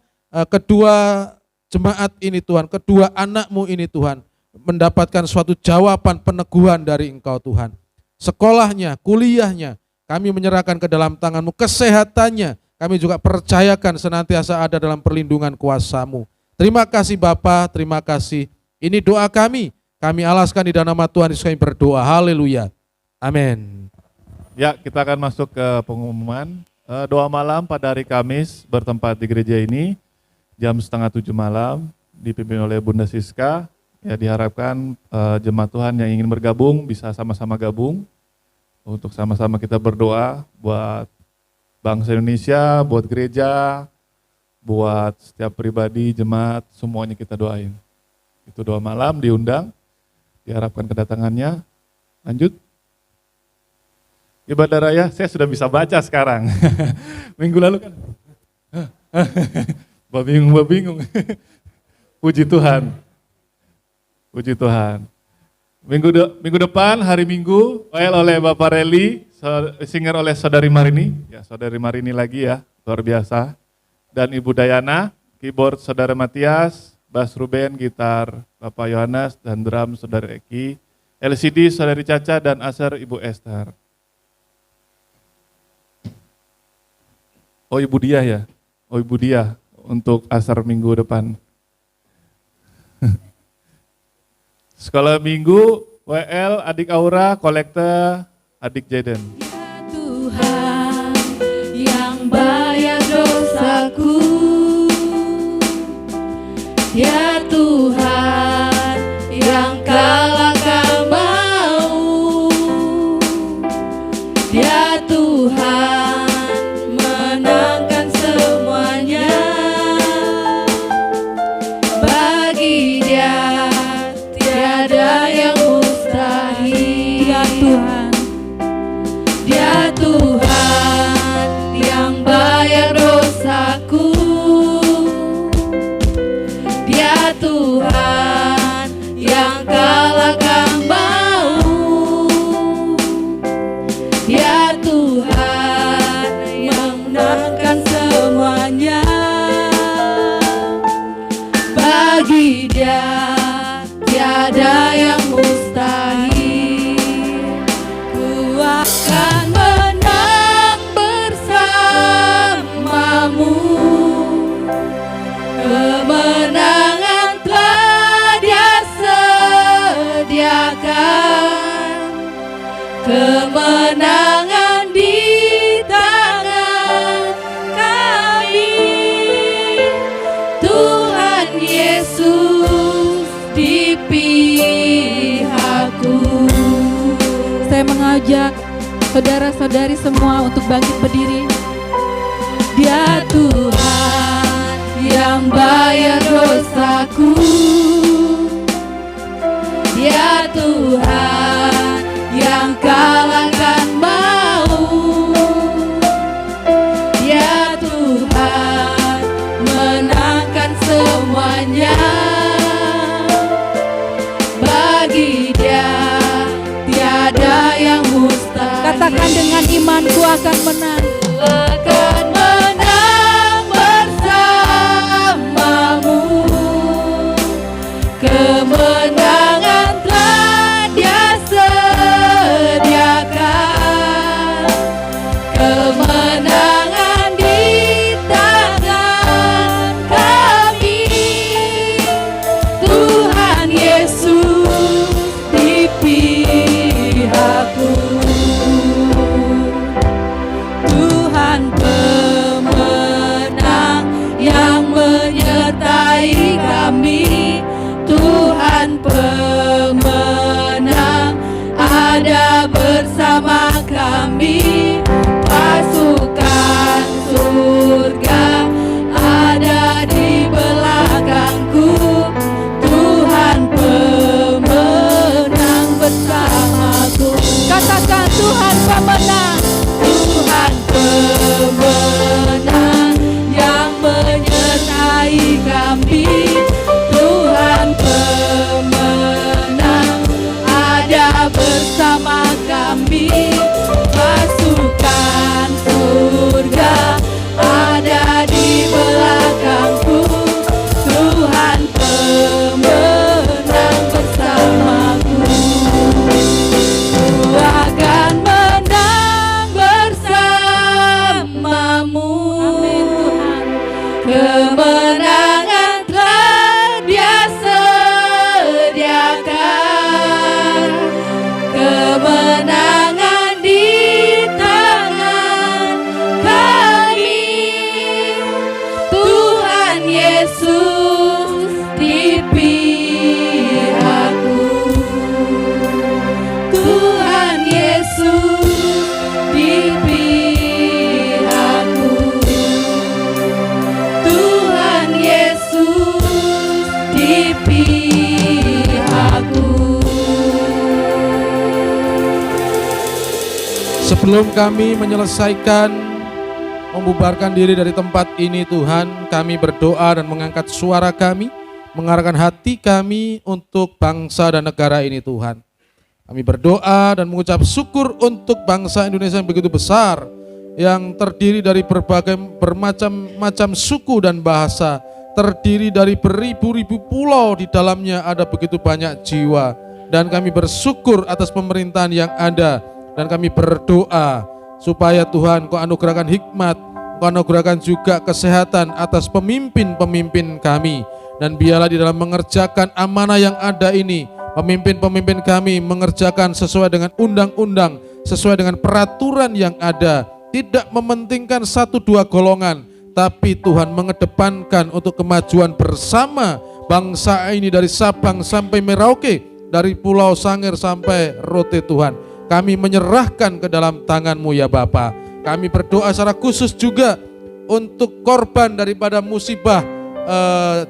kedua jemaat ini Tuhan, kedua anak-Mu ini Tuhan mendapatkan suatu jawaban peneguhan dari Engkau Tuhan. Sekolahnya, kuliahnya kami menyerahkan ke dalam tangan-Mu, kesehatannya kami juga percayakan senantiasa ada dalam perlindungan kuasa-Mu. Terima kasih Bapa, terima kasih. Ini doa kami alaskan di dalam nama Tuhan Yesus kami berdoa. Haleluya. Amin. Ya, kita akan masuk ke pengumuman. Doa malam pada hari Kamis bertempat di gereja ini jam 6:30 malam, dipimpin oleh Bunda Siska. Ya, diharapkan jemaat Tuhan yang ingin bergabung bisa sama-sama gabung untuk sama-sama kita berdoa buat bangsa Indonesia, buat gereja, buat setiap pribadi, jemaat, semuanya kita doain. Itu doa malam, diundang, diharapkan kedatangannya. Lanjut. Ibadah raya, saya sudah bisa baca sekarang. Minggu lalu kan, bingung. Puji Tuhan. Puji Tuhan. Minggu depan, hari Minggu, oleh Bapak Reli, singer oleh Saudari Marini. Ya, Saudari Marini lagi ya, luar biasa. Dan Ibu Dayana, keyboard Saudara Matias, bass Ruben, gitar Bapak Yohanes, dan drum Saudari Eki, LCD Saudari Caca, dan Aser Ibu Esther. Oh Ibu Dia ya, oh Ibu Dia untuk Aser minggu depan. Sekolah minggu, WL, adik Aura, kolektor, adik Jaden. Ya Tuhan yang bayar dosaku, ya Tuhan yang kalahkan mau, ya Tuhan menangkan semuanya, bagi Dia tiada yang mustahil. Ya Tuhan, ya Tuhan Dia tiada yang mustahil. Ku akan menang bersamamu. Kemenangan telah Dia sediakan. Kemenangan di tangan kami. Tuhan Yesus di pihakku. Saya mengajak saudara-saudari semua untuk bangkit berdiri. Dia Tuhan yang bayar dosaku. Dia Tuhan yang kalahkan maut. Dia Tuhan menangkan semuanya. Bagi Dia tiada yang mustahil. Katakan dengan imanku akan menang. Akan menang bersamamu. Kemenangan telah Dia sediakan. Kemenangan di tangan kami. Tuhan Yesus di pihakku. Tuhan pemenang yang menyertai kami. Tuhan pemenang ada bersama kami. Pasukan surga ada di belakangku. Tuhan pemenang bersamaku. Katakan Tuhan pemenang. Tuhan pemenang yang menyertai kami. Tuhan pemenang ada bersama kami. Pasukan surga ada di belakangku. Tuhan pemenang bersamaku. Ku akan menang bersamamu. Amin Tuhan. Kemenangan telah Dia sediakan. Kemenangan di tangan kami. Tuhan Yesus di pihakku. Tuhan Yesus di pihakku. Tuhan Yesus di pihakku. Sebelum kami menyelesaikan membubarkan diri dari tempat ini, Tuhan, kami berdoa dan mengangkat suara kami, mengarahkan hati kami untuk bangsa dan negara ini, Tuhan. Kami berdoa dan mengucap syukur untuk bangsa Indonesia yang begitu besar, yang terdiri dari bermacam-macam suku dan bahasa, terdiri dari beribu-ribu pulau, di dalamnya ada begitu banyak jiwa. Dan kami bersyukur atas pemerintahan yang ada, dan kami berdoa supaya Tuhan Kau anugerahkan hikmat, Kau anugerahkan juga kesehatan atas pemimpin-pemimpin kami. Dan biarlah di dalam mengerjakan amanah yang ada ini, pemimpin-pemimpin kami mengerjakan sesuai dengan undang-undang, sesuai dengan peraturan yang ada, tidak mementingkan satu dua golongan, tapi Tuhan mengedepankan untuk kemajuan bersama bangsa ini dari Sabang sampai Merauke, dari Pulau Sangir sampai Rote. Tuhan, kami menyerahkan ke dalam tangan-Mu ya Bapa. Kami berdoa secara khusus juga untuk korban daripada musibah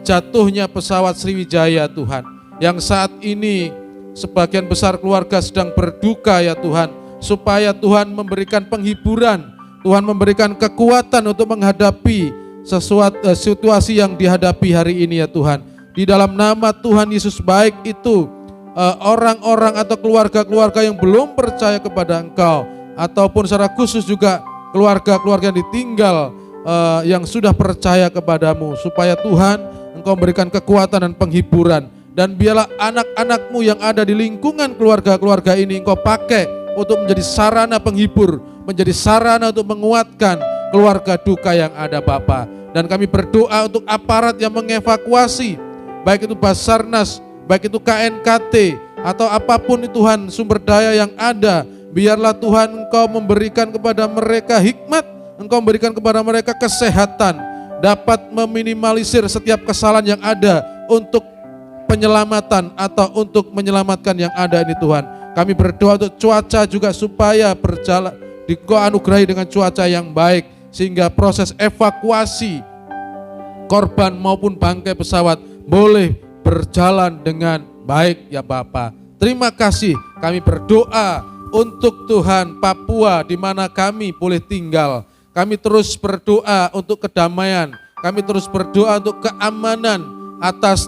jatuhnya pesawat Sriwijaya, Tuhan, yang saat ini sebagian besar keluarga sedang berduka ya Tuhan, supaya Tuhan memberikan penghiburan, Tuhan memberikan kekuatan untuk menghadapi situasi yang dihadapi hari ini ya Tuhan. Di dalam nama Tuhan Yesus, baik itu orang-orang atau keluarga-keluarga yang belum percaya kepada Engkau, ataupun secara khusus juga keluarga-keluarga yang ditinggal yang sudah percaya kepadamu, supaya Tuhan Engkau berikan kekuatan dan penghiburan. Dan biarlah anak-anak-Mu yang ada di lingkungan keluarga-keluarga ini Engkau pakai untuk menjadi sarana penghibur, menjadi sarana untuk menguatkan keluarga duka yang ada Bapa. Dan kami berdoa untuk aparat yang mengevakuasi, baik itu Basarnas, baik itu KNKT, atau apapun itu Tuhan sumber daya yang ada. Biarlah Tuhan Engkau memberikan kepada mereka hikmat, Engkau memberikan kepada mereka kesehatan, dapat meminimalisir setiap kesalahan yang ada untuk penyelamatan atau untuk menyelamatkan yang ada ini Tuhan. Kami berdoa untuk cuaca juga supaya berjalan, Engkau anugerahi dengan cuaca yang baik, sehingga proses evakuasi korban maupun bangkai pesawat boleh berjalan dengan baik ya Bapa. Terima kasih, kami berdoa untuk Tuhan Papua di mana kami boleh tinggal. Kami terus berdoa untuk kedamaian, kami terus berdoa untuk keamanan atas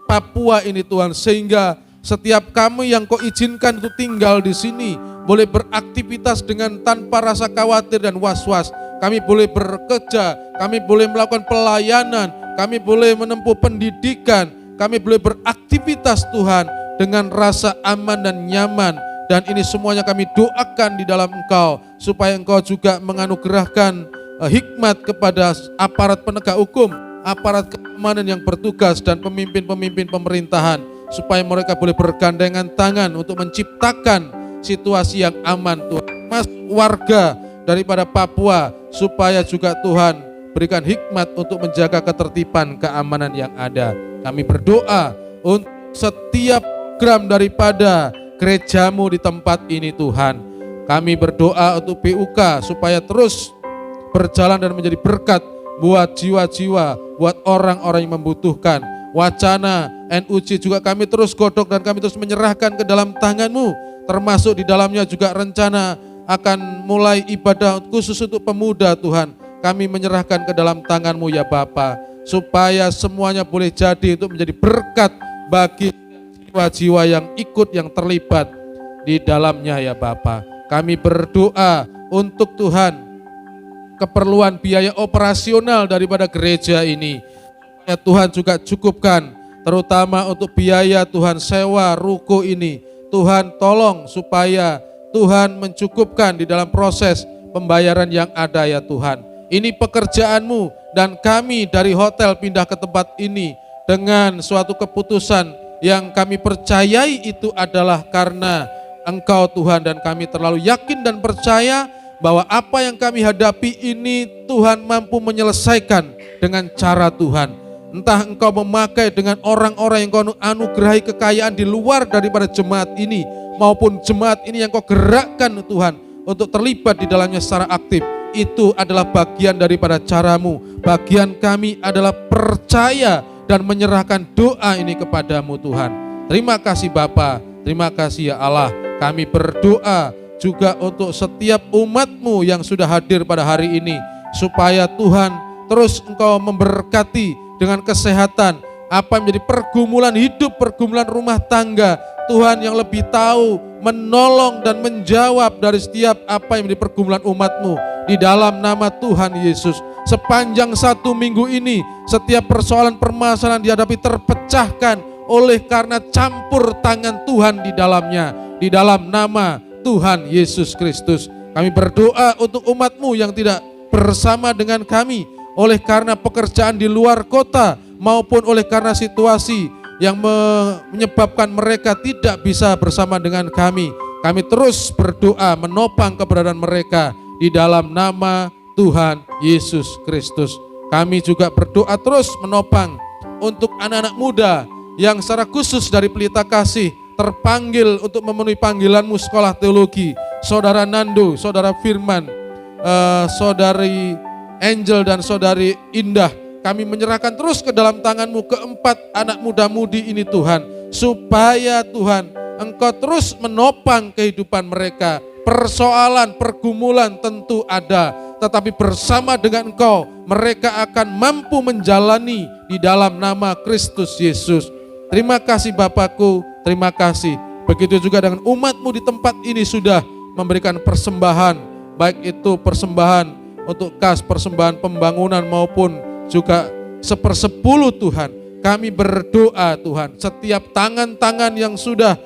Papua ini Tuhan, sehingga setiap kami yang Kau izinkan untuk tinggal di sini boleh beraktivitas dengan tanpa rasa khawatir dan was-was. Kami boleh bekerja, kami boleh melakukan pelayanan, kami boleh menempuh pendidikan, kami boleh beraktivitas Tuhan dengan rasa aman dan nyaman. Dan ini semuanya kami doakan di dalam Engkau, supaya Engkau juga menganugerahkan hikmat kepada aparat penegak hukum, aparat keamanan yang bertugas, dan pemimpin-pemimpin pemerintahan, supaya mereka boleh bergandengan tangan untuk menciptakan situasi yang aman Tuhan. Mas warga daripada Papua, supaya juga Tuhan berikan hikmat untuk menjaga ketertiban keamanan yang ada. Kami berdoa untuk setiap program daripada gereja-Mu di tempat ini Tuhan. Kami berdoa untuk PUK supaya terus berjalan dan menjadi berkat buat jiwa-jiwa, buat orang-orang yang membutuhkan. Wacana NUJ juga kami terus godok dan kami terus menyerahkan ke dalam tangan-Mu, termasuk di dalamnya juga rencana akan mulai ibadah khusus untuk pemuda Tuhan. Kami menyerahkan ke dalam tangan-Mu ya Bapa, supaya semuanya boleh jadi untuk menjadi berkat bagi jiwa-jiwa yang ikut, yang terlibat di dalamnya ya Bapa. Kami berdoa untuk Tuhan keperluan biaya operasional daripada gereja ini, ya Tuhan juga cukupkan, terutama untuk biaya Tuhan sewa ruko ini. Tuhan tolong supaya Tuhan mencukupkan di dalam proses pembayaran yang ada ya Tuhan. Ini pekerjaan-Mu dan kami dari hotel pindah ke tempat ini dengan suatu keputusan yang kami percayai itu adalah karena Engkau Tuhan, dan kami terlalu yakin dan percaya bahwa apa yang kami hadapi ini Tuhan mampu menyelesaikan dengan cara Tuhan. Entah Engkau memakai dengan orang-orang yang Kau anugerahi kekayaan di luar daripada jemaat ini, maupun jemaat ini yang Kau gerakkan Tuhan untuk terlibat di dalamnya secara aktif. Itu adalah bagian daripada cara-Mu. Bagian kami adalah percaya dan menyerahkan doa ini kepada-Mu Tuhan. Terima kasih Bapa, terima kasih ya Allah. Kami berdoa juga untuk setiap umat-Mu yang sudah hadir pada hari ini, supaya Tuhan terus Engkau memberkati dengan kesehatan, apa yang menjadi pergumulan hidup, pergumulan rumah tangga, Tuhan yang lebih tahu menolong dan menjawab dari setiap apa yang menjadi pergumulan umat-Mu. Di dalam nama Tuhan Yesus, sepanjang 1 minggu ini setiap persoalan permasalahan dihadapi terpecahkan oleh karena campur tangan Tuhan di dalamnya. Di dalam nama Tuhan Yesus Kristus, kami berdoa untuk umat-Mu yang tidak bersama dengan kami oleh karena pekerjaan di luar kota, maupun oleh karena situasi yang menyebabkan mereka tidak bisa bersama dengan kami. Kami terus berdoa menopang keberadaan mereka di dalam nama Tuhan Yesus Kristus. Kami juga berdoa terus menopang untuk anak-anak muda yang secara khusus dari Pelita Kasih terpanggil untuk memenuhi panggilan-Mu sekolah teologi. Saudara Nando, Saudara Firman, Saudari Angel dan Saudari Indah, kami menyerahkan terus ke dalam tangan-Mu keempat anak muda-mudi ini Tuhan, supaya Tuhan Engkau terus menopang kehidupan mereka. Persoalan, pergumulan tentu ada, tetapi bersama dengan Engkau mereka akan mampu menjalani di dalam nama Kristus Yesus. Terima kasih Bapakku, terima kasih. Begitu juga dengan umat-Mu di tempat ini sudah memberikan persembahan, baik itu persembahan untuk kas, persembahan pembangunan, maupun juga 1/10 Tuhan. Kami berdoa Tuhan, setiap tangan-tangan yang sudah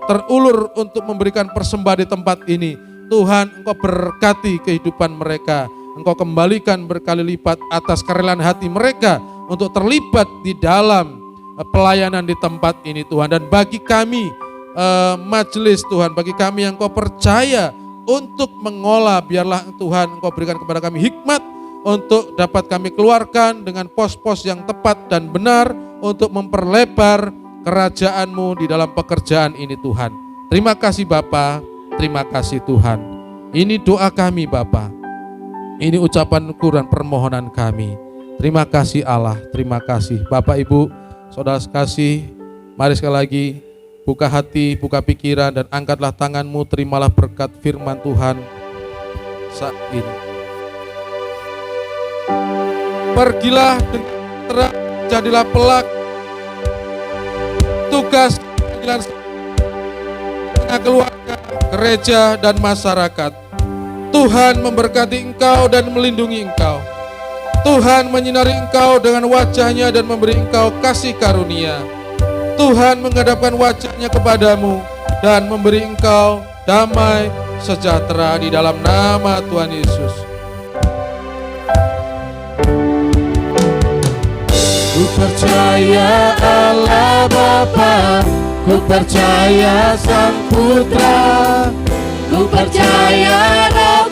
terulur untuk memberikan persembahan di tempat ini, Tuhan Engkau berkati kehidupan mereka. Engkau kembalikan berkali lipat atas kerelaan hati mereka untuk terlibat di dalam pelayanan di tempat ini Tuhan. Dan bagi kami majelis Tuhan, bagi kami yang Engkau percaya untuk mengolah, biarlah Tuhan Engkau berikan kepada kami hikmat untuk dapat kami keluarkan dengan pos-pos yang tepat dan benar untuk memperlebar kerajaan-Mu di dalam pekerjaan ini Tuhan. Terima kasih Bapa, terima kasih Tuhan. Ini doa kami Bapa, ini ucapan syukur dan permohonan kami. Terima kasih Allah, terima kasih Bapak Ibu, saudara sekasih. Mari sekali lagi buka hati, buka pikiran dan angkatlah tanganmu, terimalah berkat firman Tuhan saat ini. Pergilah dengan terang, jadilah pelaku tugas panggilan tengah keluarga, gereja dan masyarakat. Tuhan memberkati engkau dan melindungi engkau. Tuhan menyinari engkau dengan wajahnya dan memberi engkau kasih karunia. Tuhan menghadapkan wajahnya kepadamu dan memberi engkau damai sejahtera di dalam nama Tuhan Yesus. Ku percaya Allah Bapa, ku percaya Sang Putra, ku percaya Roh